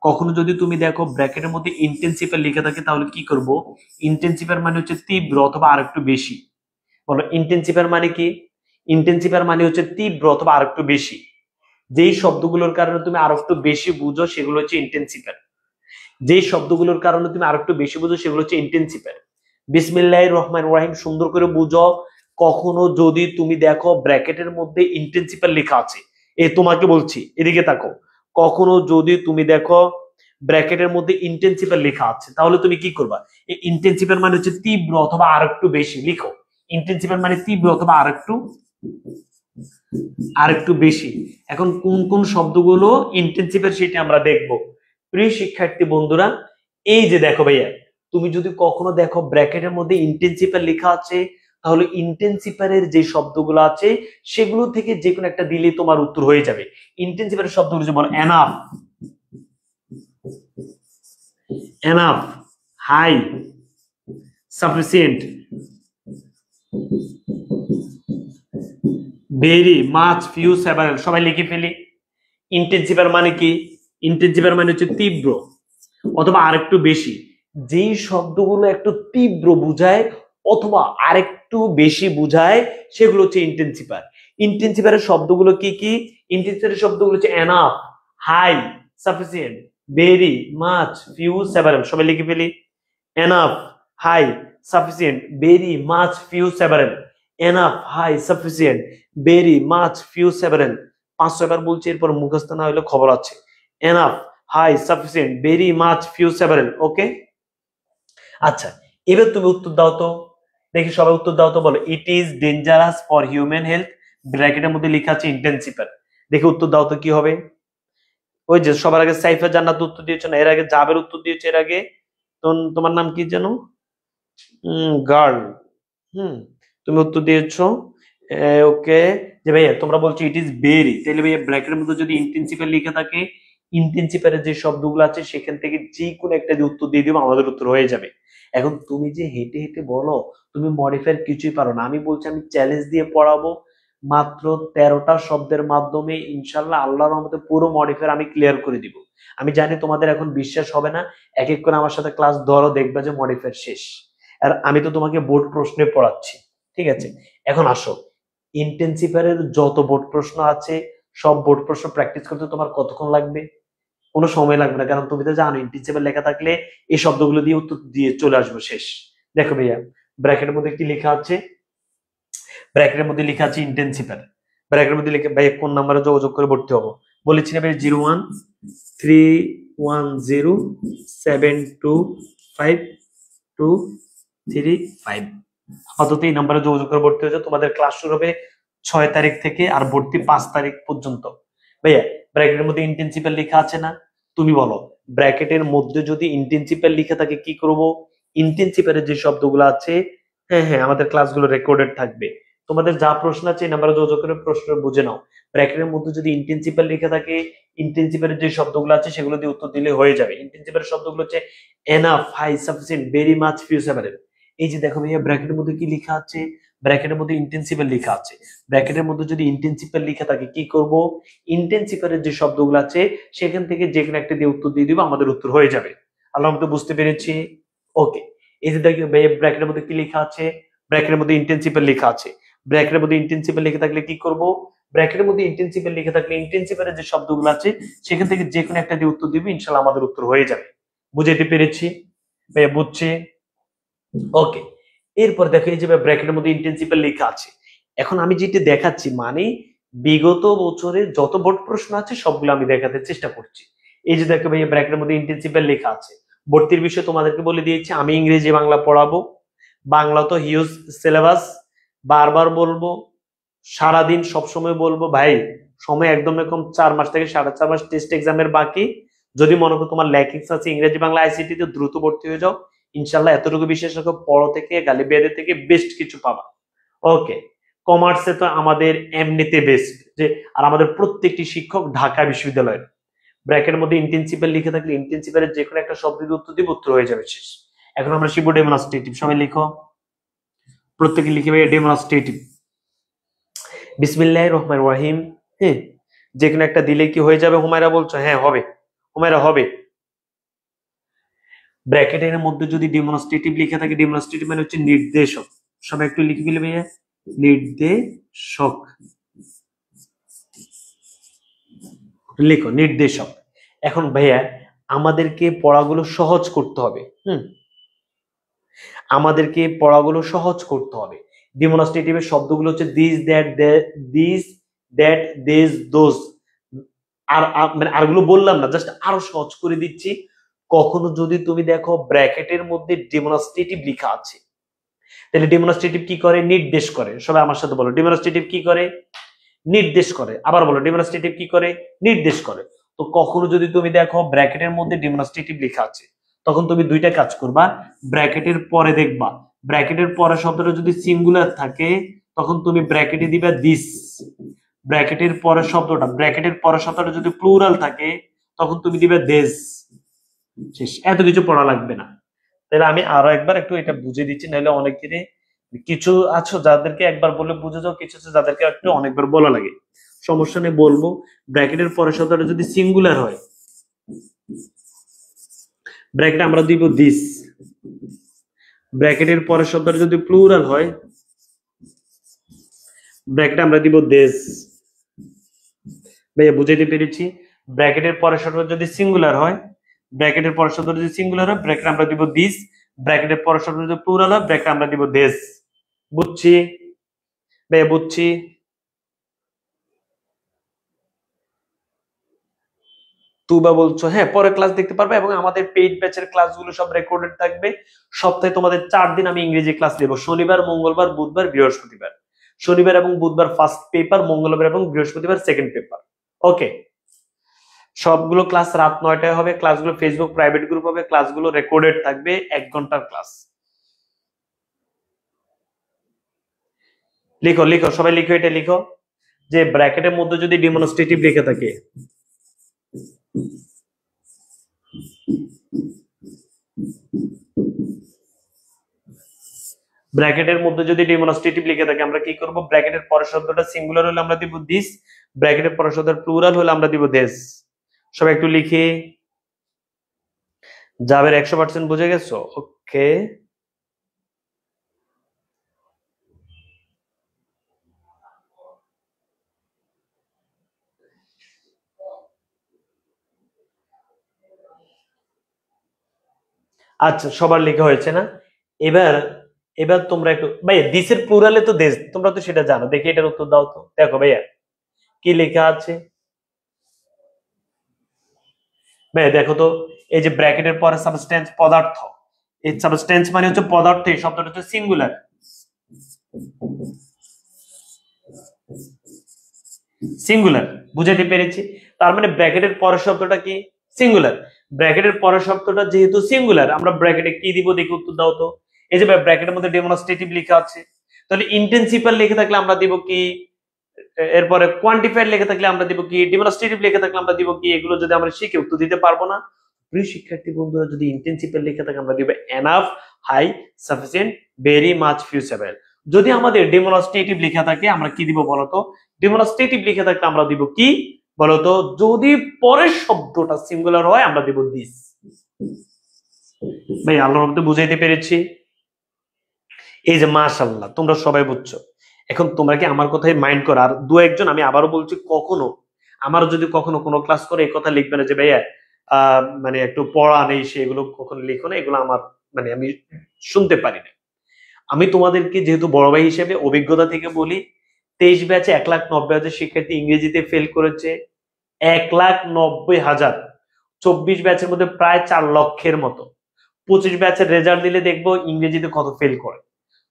কখনো যদি তুমি দেখো ব্র্যাকেটের মধ্যে ইন্টেন্সিফায়ার লেখা থাকে তাহলে কি করব? ইন্টেন্সিফায়ার মানে হচ্ছে তীব্র অথবা আরেকটু বেশি। বলো ইন্টেন্সিফায়ার মানে কি? ইন্টেন্সিফায়ার মানে হচ্ছে তীব্র অথবা আরেকটু বেশি। যেই শব্দগুলোর কারণে তুমি আরেকটু বেশি বুঝো সেগুলো হচ্ছে ইন্টেন্সিফায়ার। যেই শব্দগুলোর কারণে তুমি আরেকটু বেশি বুঝো সেগুলো হচ্ছে ইন্টেন্সিফায়ার। বিসমিল্লাহির রহমানির রহিম সুন্দর করে বুঝো। কখনো যদি তুমি দেখো ব্র্যাকেটের মধ্যে ইন্টেন্সিফায়ার লেখা আছে, তোমাকে বলছি এদিকে তাকো, কখনো যদি তুমি দেখো ব্র্যাকেটের মধ্যে ইন্টেন্সিফায়ার লেখা আছে তাহলে তুমি কি করবা? এই ইন্টেন্সিফায়ার মানে হচ্ছে তীব্র অথবা আরেকটু বেশি, লিখো ইন্টেন্সিফায়ার মানে তীব্র অথবা আরেকটু বেশি। এখন কোন কোন শব্দগুলো ইন্টেন্সিফায়ার সেটা আমরা দেখব। প্রিয় শিক্ষার্থী বন্ধুরা, এই যে দেখো ভাইয়া, তুমি যদি কখনো দেখো ব্র্যাকেটের মধ্যে ইন্টেন্সিফায়ার লেখা আছে তাহলে ইন্টেন্সিফায়ারের যে শব্দগুলো আছে সেগুলো থেকে যে কোনো একটা দিলে তোমার উত্তর হয়ে যাবে। ইন্টেন্সিফায়ারের শব্দগুলো যেমন enough, enough, high, sufficient, very, much, few, several. সবাই লিখে ফেলি। ইন্টেন্সিফায়ার মানে কি? ইন্টেন্সিফায়ার মানে হচ্ছে তীব্র অথবা আরেকটু বেশি। যেই শব্দগুলো একটু তীব্র বুঝায় অথবা আরেকটু বেশি বুঝায় সেগুলো হচ্ছে ইন্টেন্সিফায়ার। ইন্টেন্সিফায়ারের শব্দগুলো কি কি? ইন্টেন্সিফায়ারের শব্দগুলো হচ্ছে enough, high, sufficient, very, much, few, several. সবাই লিখে ফেলি। Enough, high, sufficient, very, much, few, several. Enough, high, sufficient, very, much, few, several. 500 বার বলছি, এরপর মুখস্থ না হলে খবর আছে। Enough, high, sufficient, very, much, few, several. Okay, আচ্ছা এবার তুমি উত্তর দাও তো, দেখি সবাই উত্তর দাও তো। বলো it is dangerous for human health, ব্র্যাকেটের মধ্যে লেখা আছে ইন্টেন্সিফায়ার। দেখি উত্তর দাও তো কি হবে। ওই যে সবার আগে সাইফা জান্নাত উত্তর দিয়েছো না, এর আগে জাবের উত্তর দিয়েছে, এর আগে তোমার নাম কি যেন, গার্ল, তুমি উত্তর দিয়েছো। ওকে, যে ভাইয়া তোমরা বলছো ইট ইজ ভেরি, তাহলে ভাইয়া ব্র্যাকেটের মধ্যে যদি ইন্টেন্সিফায়ার লেখা থাকে, ইন্টেন্সিফায়ারের যে শব্দগুলো আছে সেখান থেকে যে কোনো একটা যে উত্তর দিয়ে দিবো, আমাদের উত্তর হয়ে যাবে। এখন তুমি যে হেঁটে হেঁটে বলো তুমি মডিফায়ার কিছুই পারো না, আমি বলছি আমি চ্যালেঞ্জ দিয়ে পড়াবো, মাত্র 13টা শব্দের মাধ্যমে ইনশাল্লাহ আল্লাহর রহমতে পুরো মডিফায়ার আমি ক্লিয়ার করে দিব। আমি জানি তোমাদের এখন বিশ্বাস হবে না, এক এক করে আমার সাথে ক্লাস ধরো, দেখবে যে মডিফায়ার শেষ। আর আমি তো তোমাকে বোর্ড প্রশ্নে পড়াচ্ছি, ঠিক আছে? এখন আসো, ইন্টেন্সিফায়ারের যত বোর্ড প্রশ্ন আছে সব বোর্ড প্রশ্ন প্র্যাকটিস করতে তোমার কতক্ষণ লাগবে? কোনো সময় লাগবে না, কারণ তুমি তো জানো ইন্টেন্সিফায়ার লেখা থাকলে এই শব্দগুলো দিয়ে উত্তর দিয়ে চলে আসবো, শেষ। দেখো ভাইয়া ব্র্যাকেটের মধ্যে কি লেখা আছে? ব্র্যাকেটের মধ্যে লেখা আছে ইন্টেন্সিফায়ার। ব্র্যাকেটের মধ্যে লিখে ভাই কোন নাম্বারে যোগাযোগ করে ভর্তি হবো বলেছি না ভাই? 013107252235। আপাতত এই নাম্বারে যোগাযোগ করে ভর্তি হয়েছে। তোমাদের ক্লাস শুরু হবে 6 তারিখ থেকে আর ভর্তি 5 তারিখ পর্যন্ত। ভাইয়া ব্র্যাকেটের মধ্যে ইন্টেন্সিফায়ার লেখা আছে না? তুমি বলো ব্র্যাকেটের মধ্যে যদি ইন্টেন্সিফায়ার লেখা থাকে কি করব? ইন্টেন্সিফায়ারের যে শব্দগুলো আছে, হ্যাঁ আমাদের ক্লাসগুলো রেকর্ডেড থাকবে। তোমাদের যা প্রশ্ন আছে এই নাম্বারে যোগাযোগ করে প্রশ্ন বুঝে নাও। ব্র্যাকেটের মধ্যে যদি ইন্টেন্সিফায়ার লেখা থাকে, ইন্টেন্সিফায়ারের যে শব্দগুলো আছে সেগুলো দিয়ে উত্তর দিলে হয়ে যাবে। ইন্টেন্সিফায়ারের শব্দগুলো হচ্ছে enough, high, sufficient, very much, few, several. এই যে দেখো ভাইয়া ব্র্যাকেটের মধ্যে কি লেখা আছে? ব্র্যাকেটের মধ্যে ইন্টেন্সিভের লেখা আছে, ব্র্যাকেটের মধ্যে যদি ইন্টেন্সিভের লেখা থাকে কি করব, ইন্টেন্সিভের যে শব্দগুলো আছে সেখান থেকে যে কোনো একটা দিয়ে উত্তর দিয়ে দিব, আমাদের উত্তর হয়ে যাবে। আল্লাহ তো বুঝতে পেরেছি। ওকে, এই যে দেখো ব্র্যাকেটের মধ্যে কি লেখা আছে, ব্র্যাকেটের মধ্যে ইন্টেন্সিভের লেখা আছে, ব্র্যাকেটের মধ্যে ইন্টেন্সিভের লেখা থাকলে কি করব, ব্র্যাকেটের মধ্যে ইন্টেন্সিভের লেখা থাকলে ইন্টেন্সিভের যে শব্দগুলো আছে সেখান থেকে যে কোনো একটা দিয়ে উত্তর দিব, ইনশাআল্লাহ আমাদের উত্তর হয়ে যাবে। বুঝাইতে পেরেছি ভাইয়া? বুঝছি। ওকে, এরপর দেখো এই যে ব্র্যাকেটের মধ্যে ইন্টেন্সিভের লেখা আছে, এখন আমি যেটা দেখাচ্ছি মানে বিগত বছরের যত বোর্ড প্রশ্ন আছে সবগুলো আমি দেখাতে চেষ্টা করছি। এই যে দেখো ভাইয়া ব্র্যাকেটের মধ্যে ইন্টেন্সিভের লেখা আছে, ভর্তির বিষয় তোমাদেরকে বলে দিয়েছি, আমি ইংরেজি বাংলা পড়াবো, বাংলা তো হিউজ সিলেবাস, বারবার বলবো, সারাদিন সবসময় বলবো ভাই, সময় একদম এরকম 4 মাস থেকে 4.5 মাস টেস্ট এক্সামের বাকি। যদি মনে করো তোমার ল্যাকিংস আছে ইংরেজি বাংলা আইসিটি তে, দ্রুত ভর্তি হয়ে যাও, ইনশাল্লাহ এতটুকু বিশ্বাস রাখো, পড়ো থেকে গালিবিয়াদের থেকে বেস্ট কিছু পাবা। ওকে, কমার্সে তো আমাদের এমনিতে বেস্ট যে, আর আমাদের প্রত্যেকটি শিক্ষক ঢাকা বিশ্ববিদ্যালয়ের। ব্র্যাকেটের মধ্যে ইন্টেন্সিভের লিখে থাকলে ইন্টেন্সিভের যে কোনো একটা শব্দের উত্তর দিব, উত্তর হয়ে যাবে, শেষ। এখন আমরা শিখবো ডেমনস্ট্রেটিভ। সবাই লিখো, প্রত্যেকে লিখে ভাই ডেমনস্ট্রেটিভ। বিসমিল্লাহির রহমানির রহিম। হ্যাঁ, যে কোনো একটা দিলে কি হয়ে যাবে? হুমায়রা বলছো হ্যাঁ হবে, হুমায়রা হবে। ব্র্যাকেটের মধ্যে যদি ডেমনস্ট্রেটিভ লিখে থাকে, ডেমনস্ট্রেটিভ মানে হচ্ছে নির্দেশক। সবাই একটু লিখে ফেলে ভাইয়া, নির্দেশক লিখো, নির্দেশক। এখন ভাইয়া আমাদেরকে পড়াগুলো সহজ করতে হবে, আমাদেরকে পড়াগুলো সহজ করতে হবে। ডেমনস্ট্রেটিভের শব্দগুলো হচ্ছে this that, this that, this those. আর মানে আরগুলো বললাম না, জাস্ট আরো সহজ করে দিচ্ছি। কখনো যদি তুমি দেখো ব্র্যাকেটের মধ্যে ডেমনস্ট্রেটিভ লেখা আছে, তাহলে ডেমনস্ট্রেটিভ কি করে? নির্দেশ করে। সবাই আমার সাথে বলো, ডেমনস্ট্রেটিভ কি করে? নির্দেশ করে। আবার বলো, ডেমনস্ট্রেটিভ কি করে? নির্দেশ করে। তো কখনো যদি তুমি দেখো ব্র্যাকেটের মধ্যে ডেমনস্ট্রেটিভ লেখা আছে, তখন তুমি দুইটা কাজ করবা, ব্র্যাকেটের পরে দেখবা, ব্র্যাকেটের পরে শব্দটা যদি সিঙ্গুলার থাকে তখন তুমি ব্র্যাকেটে দিবা দিস, ব্র্যাকেটের পরে শব্দটা, ব্র্যাকেটের পরে শব্দটা যদি প্লুরাল থাকে তখন তুমি দিবে দেশ। শেষ, এত কিছু পড়া লাগবে না। তাহলে আমি আরো একবার একটু এটা বুঝিয়ে দিচ্ছি, নাহলে অনেকেরই কিছু আছো যাদেরকে একবার বলে বুঝে যাও, কিছু আছে যাদেরকে একটু অনেকবার বলা লাগে। সমস্যা নেই, বলবো। ব্র্যাকেটের পরের শব্দটা যদি সিঙ্গুলার হয়, ব্র্যাকেটে আমরা দিব দিস, ব্র্যাকেটের পরের শব্দটা যদি প্লুরাল হয়, ব্র্যাকেটে আমরা দিব দেশ। ভাইয়া বুঝাইতে পেরেছি? ব্র্যাকেটের পরের শব্দটা যদি সিঙ্গুলার হয়, ব্র্যাকেটের পরের শব্দটা যদি সিঙ্গুলার হয়, ব্র্যাকেটে আমরা দিব দিস, ব্র্যাকেটের পরের শব্দ যদি প্লুরাল হয়, ব্র্যাকেটে আমরা দিব দেশ। বুঝছি ভাইয়া? বুঝছি। তুবা বলছো হ্যাঁ, পরে ক্লাস দেখতে পারবে, এবং আমাদের পেইড ব্যাচের ক্লাসগুলো সব রেকর্ডেড থাকবে। সপ্তাহে তোমাদের 4 দিন আমি ইংরেজি ক্লাস নেব, শনিবার, মঙ্গলবার, বুধবার, বৃহস্পতিবার। শনিবার এবং বুধবার ফার্স্ট পেপার, মঙ্গলবার এবং বৃহস্পতিবার সেকেন্ড পেপার। ওকে, সবগুলো ক্লাস রাত 9টায় হবে। ক্লাসগুলো ফেসবুক প্রাইভেট গ্রুপ হবে, ক্লাসগুলো রেকর্ডেড থাকবে, 1 ঘন্টার ক্লাস। লিখো লিখো, সবাই লিখো, এটা লিখো যে ব্র্যাকেটের মধ্যে যদি ডেমনস্ট্রেটিভ লিখে থাকে, ব্র্যাকেটের মধ্যে যদি ডেমনস্ট্রেটিভ লিখে থাকে আমরা কি করব? ব্র্যাকেটের পরের শব্দটা সিঙ্গুলার হলে আমরা দিব দিস, ব্র্যাকেটের পরের শব্দটা প্লুরাল হলে আমরা দিব দেশ। সবাই একটু লিখে যাবের। 100% বুঝে গেছো? ওকে, আচ্ছা, সবার লেখা হয়েছে না? এবার এবার তোমরা একটু ভাইয়া, দিসের প্লুরালে তো দেশ, তোমরা তো সেটা জানো, দেখি এটার উত্তর দাও তো। দেখো ভাইয়া কি লেখা আছে ভাইয়া, দেখো তো। এই যে ব্র্যাকেটের পরে সাবস্টেন্স পদার্থ, এই সাবস্টেন্স মানে হচ্ছে পদার্থ, এই শব্দটা হচ্ছে সিঙ্গুলার। সিঙ্গুলার, বুঝাতে পেরেছি? তার মানে ব্র্যাকেটের পরের শব্দটা কি? সিঙ্গুলার। ব্র্যাকেটের পরের শব্দটা যেহেতু সিঙ্গুলার, আমরা ব্র্যাকেটে কি দিব দেখি, উত্তর দাও তো। এই যে ব্র্যাকেটের মধ্যে ডেমনস্ট্রেটিভ লেখা আছে, তাহলে ইন্টেন্সিফার লিখে থাকলে আমরা দিব কি? এরপরে কোয়ান্টিফায়ার লিখে থাকলে আমরা দিব কি? ডেমনস্ট্রেটিভ লিখে থাকলে আমরা দিব কি? এগুলো যদি আমরা শিখে উত্তর দিতে পারবো না। প্রিয় শিক্ষার্থী বন্ধুরা, যদি ইন্টেন্সিফার লিখে থাকে আমরা দিব enough, high, sufficient, very much, fusible. যদি আমাদের ডেমনস্ট্রেটিভ লেখা থাকে আমরা কি দিব বলতো? ডেমনস্ট্রেটিভ লেখা থাকলে আমরা দিব কি বলতো? যদি পরের শব্দটা সিঙ্গুলার হয় আমরা দিব দিস। ভাই আল্লাহর মধ্যে বুঝাইতে পেরেছি? এই যে মাশাআল্লাহ, তোমরা সবাই বুঝছো। এখন তোমরা কি আমার কথাই মাইন্ড করো? আর দু একজন, আমি আবারও বলছি, কখনো আমারও যদি কখনো কোনো ক্লাস করে এই কথা লিখবে না যে ভাইয়া মানে একটু পড়া নেই, সেগুলো কখনো লিখো না, এগুলো আমার মানে আমি শুনতে পারি না। আমি তোমাদেরকে যেহেতু বড় ভাই হিসেবে অভিজ্ঞতা থেকে বলি, 23 ব্যাচে 1,90,000 শিক্ষার্থী ইংরেজিতে ফেল করেছে, 1,90,000। 24 ব্যাচের মধ্যে প্রায় 4 লক্ষের মতো। 25 ব্যাচের রেজাল্ট দিলে দেখবো ইংরেজিতে কত ফেল করে।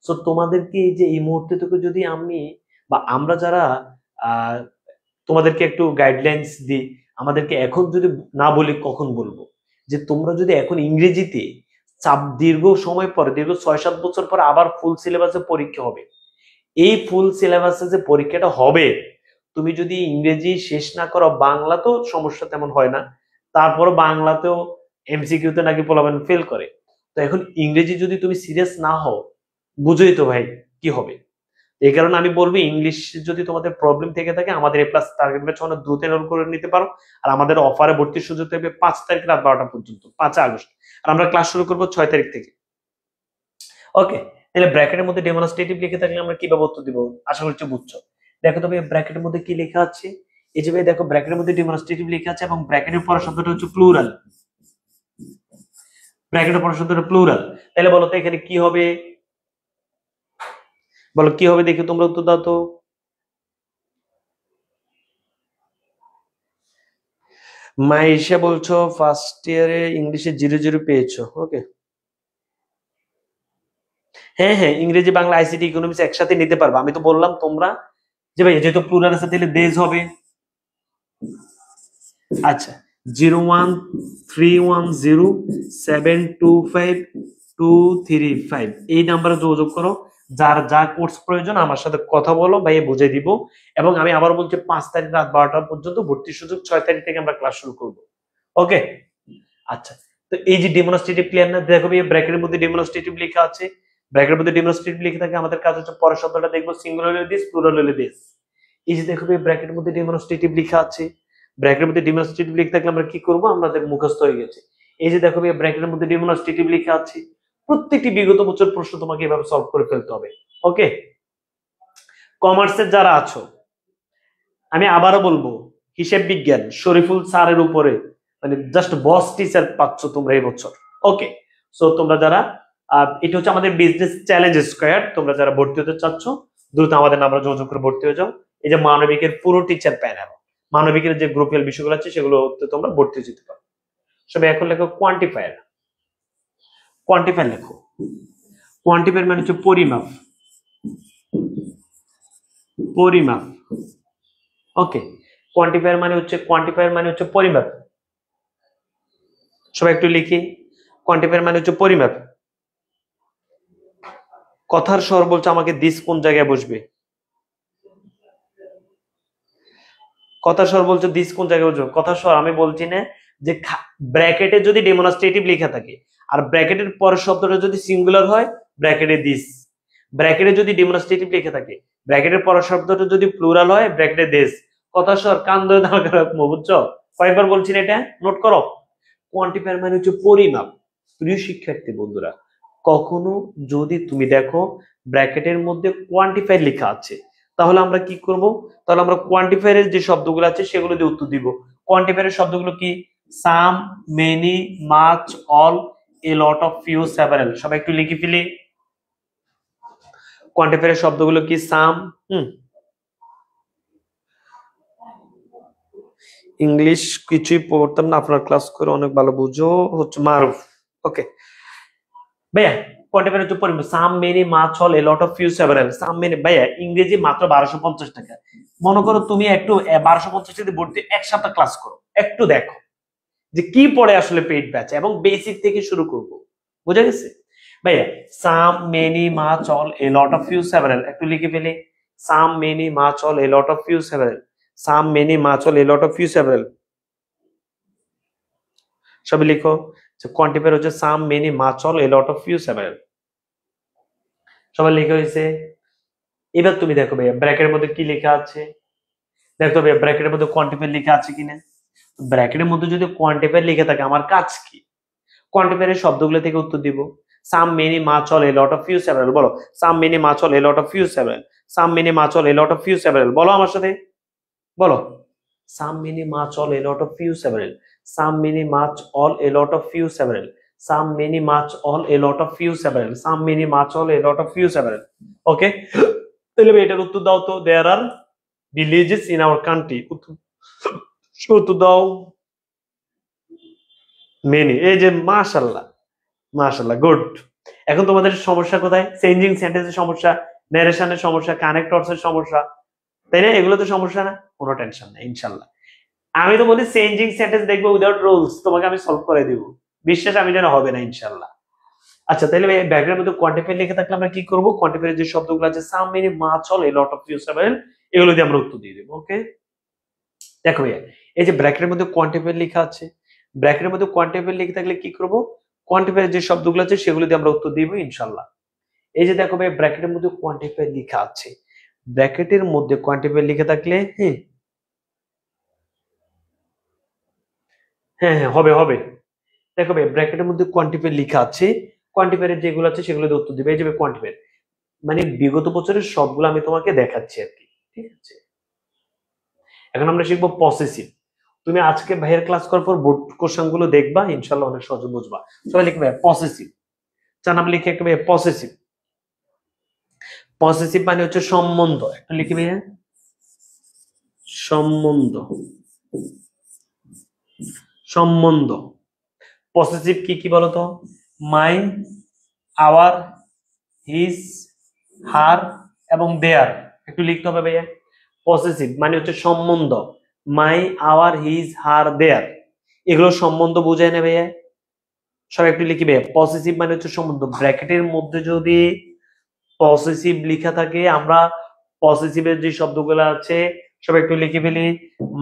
সো তোমাদেরকে এই যে এই মুহূর্তে থেকে যদি আমি বা আমরা যারা আহ তোমাদেরকে একটু গাইডলাইন্স দিই, আমাদেরকে এখন যদি না বলি কখন বলবো? যে তোমরা যদি এখন ইংরেজিতে দীর্ঘ সময় পরে, দীর্ঘ 6-7 বছর পরে আবার ফুল সিলেবাসে পরীক্ষা হবে, এই ফুল সিলেবাসে যে পরীক্ষাটা হবে, তুমি যদি ইংরেজি শেষ না করো, বাংলা তো সমস্যা তেমন হয় না, তারপর বাংলাতেও এমসিকিউতে নাকি পোলাবেন ফেল করে। তো এখন ইংরেজি যদি তুমি সিরিয়াস না হও, বুঝোই তো ভাই কি হবে। এই কারণে আমি বলবো, ইংলিশ যদি তোমাদের প্রবলেম থেকে থাকে, আমাদের এ প্লাস টার্গেট ব্যাচ অনেক দ্রুত এনরোল করে নিতে পারো। আর আমাদের অফারে ভর্তির সুযোগ থাকবে 5 তারিখ রাত 12টা পর্যন্ত, 5 আগস্ট। আর আমরা ক্লাস শুরু করবো 6 তারিখ থেকে। ওকে, তাহলে ব্র্যাকেটের মধ্যে ডেমনস্ট্রেটিভ লিখে থাকলে আমরা কিভাবে উত্তর দিব? আশা করছি বুঝছো। দেখো তবে ব্র্যাকেটের মধ্যে কি লেখা আছে, এই যে ভাই দেখো ব্র্যাকেটের মধ্যে ডেমনস্ট্রেটিভ লেখা আছে এবং ব্র্যাকেটের পরের শব্দটা হচ্ছে প্লুরাল। ব্র্যাকেটের পরের শব্দটা প্লুরাল। তাহলে বলো তো এখানে কি হবে? বলো কি হবে, দেখি তোমরা উত্তর দাও তো। মাইশা বলছো ফার্স্ট ইয়ারে ইংলিশে 0-0 পেয়েছো। ওকে, হ্যাঁ হ্যাঁ, ইংরেজি বাংলা আইসিটি ইকোনমিক্স একসাথে নিতে পারবে। আমি তো বললাম তোমরা যে ভাই যেহেতু প্লুরাল আছে তাহলে দেশ হবে। আচ্ছা, 01310725235 এই নাম্বারে যোগাযোগ করো। যার যা কোর্স প্রয়োজন আমার সাথে কথা বলো, ভাই বুঝিয়ে দিব। এবং আমি আবার বলছি 5 তারিখ রাত 12টা পর্যন্ত ভর্তির সুযোগ, 6 তারিখ থেকে আমরা ক্লাস শুরু করব। ওকে, আচ্ছা। তো এই যে ডেমনস্ট্রেটিভ ক্লিয়ার না? দেখো এই ব্র্যাকেটের মধ্যে ডেমনস্ট্রেটিভ লেখা আছে, ব্র্যাকেটের মধ্যে ডেমনস্ট্রেটিভ লিখে থাকে, আমাদের কাজ হচ্ছে পরের শব্দটা দেখবো সিঙ্গুলার হলে দিস, প্লুরাল হলে দিস। এই যে দেখো এই ব্র্যাকেটের মধ্যে ডেমনস্ট্রেটিভ লেখা আছে, ব্র্যাকেটের মধ্যে ডেমনস্ট্রেটিভ লিখে থাকলে আমরা কি করবো? আমাদের মুখস্থ হয়ে গেছে। এই যে দেখো এই ব্র্যাকেটের মধ্যে ডেমনস্ট্রেটিভ লেখা আছে, প্রত্যেকটি বিগত বছর প্রশ্ন তোমাকে এভাবে সলভ করে ফেলতে হবে। ওকে, কমার্সের যারা আছো, আমি আবারও বলবো, হিসেব বিজ্ঞান শরীফুল স্যারের উপরে মানে জাস্ট বস টিচার পাচ্ছ তোমরা এই বছর। ওকে, সো তোমরা যারা এটা হচ্ছে আমাদের বিজনেস চ্যালেঞ্জ স্কোয়ার, তোমরা যারা ভর্তি হতে চাচ্ছ দ্রুত আমাদের নাম্বার যোগাযোগ করে ভর্তি হয়ে যাও। এই যে মানবিকের পুরো টিচার প্যানেল, মানবিকের যে গ্রুপিয়াল বিষয়গুলো আছে সেগুলো তোমরা ভর্তি হয়ে যেতে পারো। সবাই এখন লেখো কোয়ান্টিফায়ার। কোয়ান্টিফায়ার লেখো। কোয়ান্টিফায়ার মানে হচ্ছে পরিমাপ। পরিমাপ। ওকে, কোয়ান্টিফায়ার মানে হচ্ছে পরিমাপ। সবাই একটু লিখি, কোয়ান্টিফায়ার মানে হচ্ছে পরিমাপ। কথার স্বর বলছে আমাকে দিস কোন জায়গায় বসবে? কথার স্বর বলছে দিস কোন জায়গায় বসবে? কথার স্বর আমি বলছি না যে ব্র্যাকেটে যদি ডেমনস্ট্রেটিভ লেখা থাকে আর ব্র্যাকেটের পরের শব্দটা যদি সিঙ্গুলার হয় ব্র্যাকেটে দিস, ব্র্যাকেটে যদি ডেমনস্ট্রেটিভ লেখা থাকে ব্র্যাকেটের পরের শব্দটা যদি প্লুরাল হয় ব্র্যাকেটে দিস। কথার স্বর কান ধরে দাঁড় রাখবো, বুঝছো? কয়েকবার বলছি না, এটা নোট করো। কোয়ান্টিফায়ার মানে হচ্ছে পরিমাপ। প্রিয় শিক্ষার্থী বন্ধুরা, কখনো যদি তুমি দেখো ব্র্যাকেটের মধ্যে কোয়ান্টিফায়ার লেখা আছে, তাহলে আমরা কি করব? তাহলে আমরা কোয়ান্টিফায়ারের যে শব্দগুলো আছে সেগুলো দিয়ে উত্তর দিব। কোয়ান্টিফায়ারের শব্দগুলো কি? Some, many, much, all, a lot of, few, several. সবাই একটু লিখে ফেলি। কোয়ান্টিফায়ারের শব্দগুলো কি? সাম, ইংলিশ কিছুই পড়তাম না, আপনার ক্লাস করে অনেক ভালো বুঝো, হচ্ছে মারুফ। ওকে ভাইয়া, কোয়ান্টিফায়ার হচ্ছে পরিমাপ। Some, many, much, all, a lot of, few, several. Some, many ভাইয়া ইংরেজি মাত্র 1250 টাকা। মনে করো তুমি একটু 1250 টাকা ভর্তি এক সপ্তাহ ক্লাস করো, একটু দেখো যে কি পড়ে আসলে পেইড ব্যাচ, এবং বেসিক থেকে শুরু করব। বুঝা গেছে ভাইয়া? Some, many, much, all, a lot of, few, several. একটু লিখে ফেলি, some, many, much, all, a lot of, few, several. Some, many, much, all, a lot of, few, several. সবাই লিখো যে কোয়ান্টিফায়ার হচ্ছে some, many, much, all, a lot of, few, several. সবাই লিখে হয়েছে? এবার তুমি দেখো ভাইয়া ব্র্যাকেটের মধ্যে কি লেখা আছে, দেখো ভাইয়া ব্র্যাকেটের মধ্যে কোয়ান্টিফায়ার লেখা আছে কিনা। ব্র্যাকেটের মধ্যে যদি কোয়ান্টিফায়ার লেখা থাকে আমার কাজ কি, কোয়ান্টিফায়ারের শব্দগুলো থেকে উত্তর দিব। Some many much all a lot of few several, বলো some many much all a lot of few several, some many much all a lot of few several, বলো আমার সাথে, বলো some many much all a lot of few several, some many much all a lot of few several, some many much all a lot of few several, some many much all a lot of few several. Okay, তাহলে এটার উত্তর দাও তো, there are villages in our country, উত্তর দাও। Many, এই যে মাশাআল্লাহ, মাশাআল্লাহ, গুড। এখন তোমাদের সমস্যা কোথায়? চেঞ্জিং সেন্টেন্সের সমস্যা, ন্যারেশনের সমস্যা, কানেক্টরস এর সমস্যা, তাই না? এগুলো তো সমস্যা না, কোনো টেনশন নাই ইনশাআল্লাহ। আমি তো বলি চেঞ্জিং সেন্টেন্স দেখবো উইদাউট রুলস, তোমাকে আমি সলভ করে দিব, বিশ্বাস আমি যেন হবে না ইনশাআল্লাহ। আচ্ছা, তাহলে ব্যাকগ্রাউন্ডের মধ্যে কোয়ান্টিফাই লিখে থাকলে আমরা কি করব, কোয়ান্টিফাইয়ের যে শব্দগুলো আছে some many much all a lot of few several, এগুলো দিয়ে আমরা উত্তর দিয়ে দেব। ওকে, দেখো ভাইয়া এই যে ব্র্যাকেটের মধ্যে কোয়ান্টিফাই লেখা আছে, ব্র্যাকেটের মধ্যে কোয়ান্টিফাই লিখে থাকলে কি করব, কোয়ান্টিফাইয়ের যে শব্দগুলো আছে সেগুলো দিয়ে আমরা উত্তর দিব ইনশাআল্লাহ। এই যে দেখো ভাই ব্র্যাকেটের মধ্যে কোয়ান্টিফাই লেখা আছে, ব্র্যাকেটের মধ্যে কোয়ান্টিফাই লিখে থাকলে হ্যাঁ হ্যাঁ হ্যাঁ হবে হবে। দেখো ভাই ব্র্যাকেটের মধ্যে কোয়ান্টিফাই লেখা আছে, কোয়ান্টিফায়ারের যেগুলো আছে সেগুলো দিয়ে উত্তর দিবে। এই যে কোয়ান্টিফাই মানে বিগত বছরের সবগুলো আমি তোমাকে দেখাচ্ছি আর কি, ঠিক আছে। এখন আমরা শিখবো পসেসিভ। তুমি আজকে ভাইয়ের ক্লাস করার পর বোর্ড কোশ্চেন গুলো দেখবা, ইনশাআল্লাহ অনেক সহজে বুঝবা। সবাই লিখবে পসেসিভ, চার নাম লিখে একটা পসেসিভ। পসেসিভ মানে হচ্ছে সম্বন্ধ, একটা লিখে ভাইয়া সম্বন্ধ, সম্বন্ধ। পসেসিভ কি কি বলতো, মাই, আওয়ার, হিজ, হার এবং দেয়ার, একটু লিখতে হবে ভাইয়া। পসেসিভ মানে হচ্ছে সম্বন্ধ, মাই, আওয়ার, হিজ, হার, দেয়ার, এগুলো সম্বন্ধ বোঝায় না ভাইয়া। সব একটু লিখবে, পসেসিভ মানে হচ্ছে সম্বন্ধ। ব্র্যাকেটের মধ্যে যদি পসেসিভ লেখা থাকে, আমরা পসেসিভের যে শব্দগুলো আছে সব একটু লিখে ফেলি।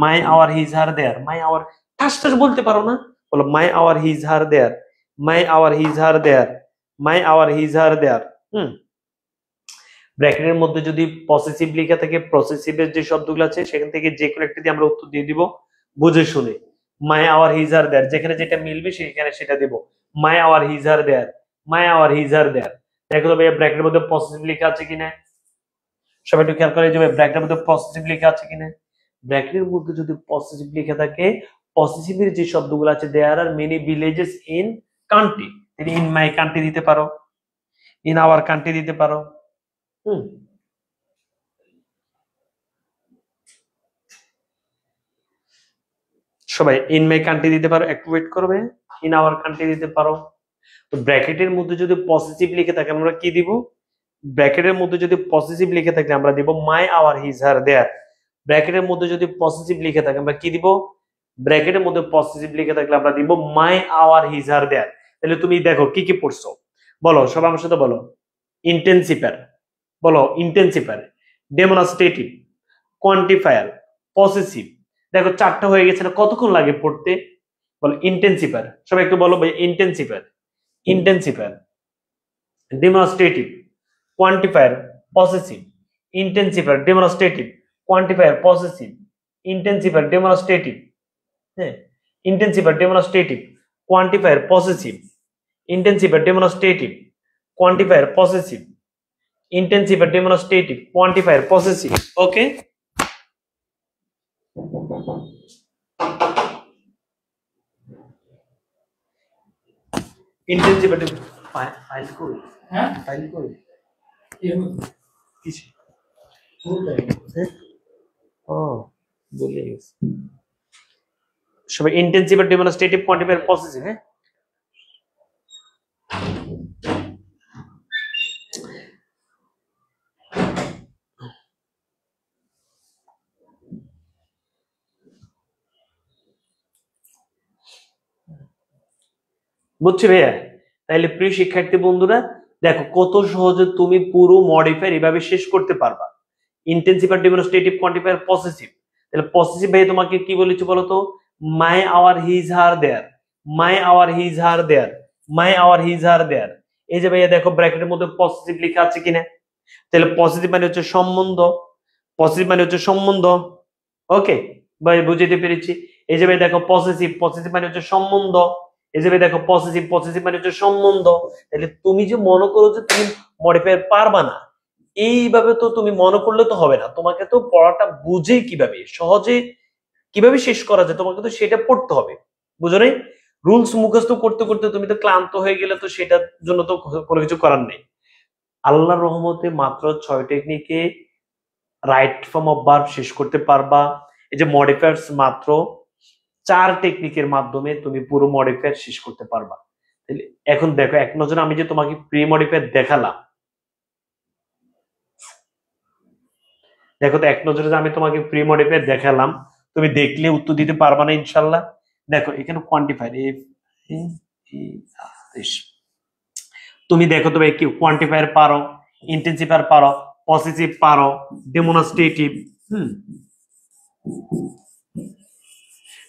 মাই, আওয়ার, হিজ, হার, দেয়ার, মাই, আওয়ার, ঠাস ঠাস বলতে পারো না, বলো মাই, আওয়ার, হিজ, হার, দেয়ার, মাই, আওয়ার, হিজ, হার, দেয়ার, মাই, আওয়ার, হিজ, হার, দেয়ার। ব্র্যাকেটের মধ্যে যদি পসেসিভ লেখা থাকে, পসেসিভের যে শব্দগুলো আছে সেখান থেকে যে কোনো একটা দিয়ে আমরা উত্তর দিয়ে দিব বুঝে শুনে। মাই, আওয়ার, হিজ, হার, দেয়ার, যেখানে যেটা মিলবে সেখানে সেটা দেব। মাই, আওয়ার, হিজ, হার, দেয়ার, মাই, আওয়ার, হিজ, হার, দেয়ার। দেখো তো ভাইয়া ব্র্যাকেটের মধ্যে পসেসিভ লেখা আছে কিনা, সবাই একটু খেয়াল করে যে ব্র্যাকেটের মধ্যে পসেসিভ লেখা আছে কিনা। ব্র্যাকেটের মধ্যে যদি পসেসিভ লেখা থাকে, পসেসিভের যে শব্দগুলো আছে, there are many villages in country, in my country দিতে পারো, ইন আওয়ার কান্ট্রি দিতে পারো। সবাই ইন মাই কান্ট্রি দিতে পারো, একটু ওয়েট করবে, ইন আওয়ার কান্ট্রি দিতে পারো। তো ব্র্যাকেটের মধ্যে যদি পজিটিভ লিখে থাকে আমরা কি দিব, ব্র্যাকেটের মধ্যে যদি পজিটিভ লিখে থাকে আমরা দিব মাই, আওয়ার, হিজ, হার, দেয়ার। ব্র্যাকেটের মধ্যে যদি পজিটিভ লিখে থাকে আমরা কি দিব, ব্র্যাকেটের মধ্যে পজিটিভ লিখে থাকলে আমরা দিব মাই, আওয়ার, হিজ, হার, দেয়ার। তাহলে তুমি দেখো কি কি পড়ছো, বলো সবাই আমার সাথে বলো। ইন্টেন্সিফায়ার, বলো ইন্টেন্সিফায়ার, ডেমনস্ট্রেটিভ, কোয়ান্টিফায়ার, পসেসিভ। দেখো চারটা হয়ে গেছে না, কতক্ষণ লাগে পড়তে, বলো ইন্টেন্সিফায়ার। সবাই একটু বলো ভাই intensifier, intensifier, demonstrative, quantifier, possessive, intensifier, demonstrative, quantifier, possessive, intensifier, demonstrative, হ্যাঁ, intensifier, demonstrative, quantifier, possessive, intensifier, demonstrative, quantifier, possessive, intensifier, demonstrative, quantifier, possessive. Okay, intensifier, file কই, হ্যাঁ ফাইল কই, কিছু ও বলে গেছে। সবাই ইন্টেন্সিফায়ার, ডেমনস্ট্রেটিভ, কোয়ান্টিফায়ার, পসেসিভ। হ্যাঁ, বুঝছি ভাইয়া। তাহলে প্রিয় শিক্ষার্থী বন্ধুরা দেখো কত সহজে তুমি পুরো মডিফায়ার এভাবে শেষ করতে পারবা। Intensifier, demonstrative, quantifier, possessive. তাহলে পসেসিভ ভাই তোমাকে কি বলেছি বলতো, মাই, আওয়ার, হিজ, হার, দেয়ার, মাই, আওয়ার, হিজ, হার, দেয়ার, মাই, আওয়ার, হিজ, হার, দেয়ার। এই যে ভাইয়া দেখো ব্র্যাকেটের মধ্যে পসেসিভ লেখা আছে কিনা, তাহলে পজিটিভ মানে হচ্ছে সম্বন্ধ, পজিটিভ মানে হচ্ছে সম্বন্ধ। ওকে ভাই, বুঝতে পেরেছি। এই যে ভাই দেখো পজিটিভ, পজিটিভ মানে হচ্ছে সম্বন্ধ। এই যে ভাই দেখো পজিটিভ, পজিটিভ মানে হচ্ছে সম্বন্ধ। তাহলে তুমি যে মনে করো যে তুমি মডিফায়ার পারবা না, এইভাবে তো তুমি মনে করলে তো হবে না। তোমাকে তো পড়াটা বুঝে কিভাবে সহজে কিভাবে শেষ করা যায় তোমাকে তো সেটা পড়তে হবে। বুঝো নাই? রুলস মুখস্থ করতে করতে তুমি তো ক্লান্ত হয়ে গেলে তো সেটার জন্য তো কোনো কিছু করার নেই। আল্লাহর রহমতে মাত্র 6 টেকনিকে রাইট ফর্ম অফ ভার্ব শেষ করতে পারবা। এই যে মডিফায়ার্স মাত্র 4 টেকনিকের মাধ্যমে তুমি পুরো মডিফায়ার শেষ করতে পারবা। তাহলে এখন দেখো, এক নজরে আমি যে তোমাকে প্রি মডিফায়ার দেখালাম, দেখো তো এক নজরে যে আমি তোমাকে প্রি মডিফায়ার দেখালাম, তুমি দেখলে উত্তর দিতে পারবা না ইনশাল্লাহ। দেখো এখানে কোয়ান্টিফায়ার তুমি দেখো তো ভাই কি কোয়ান্টিফায়ার পারো, ইন্টেন্সিফায়ার পারো, পসেসিভ পারো, ডেমনস্ট্রেটিভ,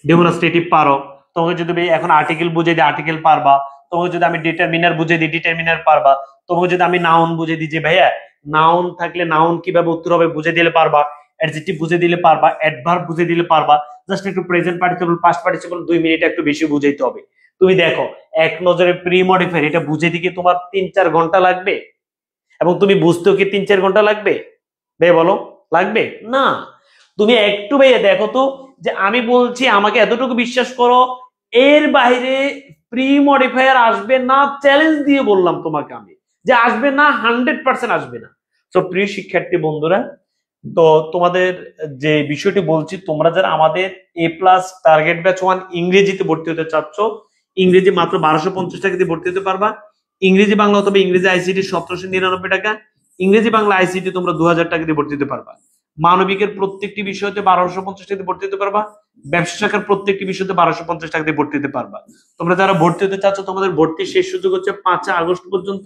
ডেমনস্ট্রেটিভ পারো। তোমাকে যদি ভাই এখন আর্টিকেল বুঝিয়ে দিই আর্টিকেল পারবা। তোমাকে যদি আমি ডিটারমিনার বুঝিয়ে দিই ডিটারমিনার পারবা। তোমাকে যদি আমি নাউন বুঝিয়ে দিই যে ভাইয়া নাউন থাকলে নাউন কিভাবে উত্তর হবে বুঝিয়ে দিলে পারবা। অ্যাডজেক্টিভ বুঝিয়ে দিলে পারবা, অ্যাডভার্ব বুঝিয়ে দিলে পারবা। জাস্ট একটু present participle past participle 2 minute একটু বেশি বুঝাইতে হবে। তুমি দেখো এক নজরে প্রি মডিফায়ার এটা বুঝে দিকে তোমার 3-4 ঘন্টা লাগবে, এবং তুমি বুঝতেও কি 3-4 ঘন্টা লাগবে? ভাই বলো, লাগবে না? তুমি একটু ভাইয়া দেখো তো, যে আমি বলছি আমাকে এতটুকু বিশ্বাস করো, এর বাইরে প্রি মডিফায়ার আসবে না, চ্যালেঞ্জ দিয়ে বললাম তোমাকে আমি যে আসবে না, 100% আসবে না। তো প্রিয় শিক্ষার্থী বন্ধুরা, তো তোমাদের যে বিষয়টি বলছি, তোমরা যারা আমাদের A+ টার্গেট ব্যাচ 1 ইংরেজিতে ভর্তি হতে চাচ্ছ, ইংরেজি মাত্র 1250 টাকা দিয়ে ভর্তি হতে পারবা। ইংরেজি বাংলা অথবা ইংরেজি আইসিটি 1799 টাকা, ইংরেজি বাংলা আইসিটি তোমরা 2000 টাকা দিয়ে ভর্তি হতে পারবা। মানবিকের প্রত্যেকটি বিষয়তে 1250 টাকা দিয়ে ভর্তি হতে পারবা। ব্যবসা শাখার প্রত্যেকটি বিষয়তে 1250 টাকা দিয়ে ভর্তি হতে পারবা। তোমরা যারা ভর্তি হতে চাচ্ছ, তোমাদের ভর্তির শেষ সুযোগ হচ্ছে 5 আগস্ট পর্যন্ত।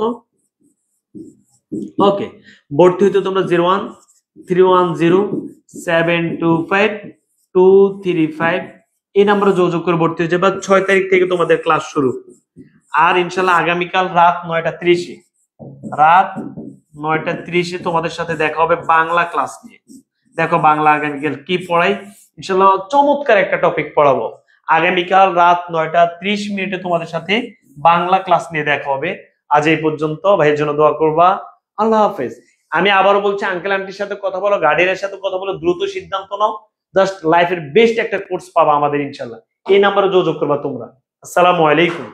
ওকে, ভর্তি হতে তোমরা 01310725 এই নাম্বারে যোগাযোগ করে ভর্তি হয়ে যাবে। 6 তারিখ থেকে তোমাদের ক্লাস শুরু। আর ইনশাল্লাহ আগামীকাল রাত 9টা 30-এ, রাত 9টা 30-এ তোমাদের সাথে দেখা হবে বাংলা ক্লাস নিয়ে। দেখো বাংলা আগামীকাল কি পড়াই, ইনশাল্লাহ চমৎকার একটা টপিক পড়াবো। আগামীকাল রাত 9টা 30 তোমাদের সাথে বাংলা ক্লাস নিয়ে দেখা হবে। আজ এই পর্যন্ত, ভাইয়ের জন্য দোয়া করবা। আল্লাহ হাফেজ। আমি আবারও বলছি, আঙ্কেল আন্টির সাথে কথা বলো, গার্ডিয়ানের সাথে কথা বলো, দ্রুত সিদ্ধান্ত নাও। জাস্ট লাইফের বেস্ট একটা কোর্স পাবা আমাদের ইনশাল্লাহ। এই নাম্বারে যোগাযোগ করবা তোমরা। আসসালামু আলাইকুম।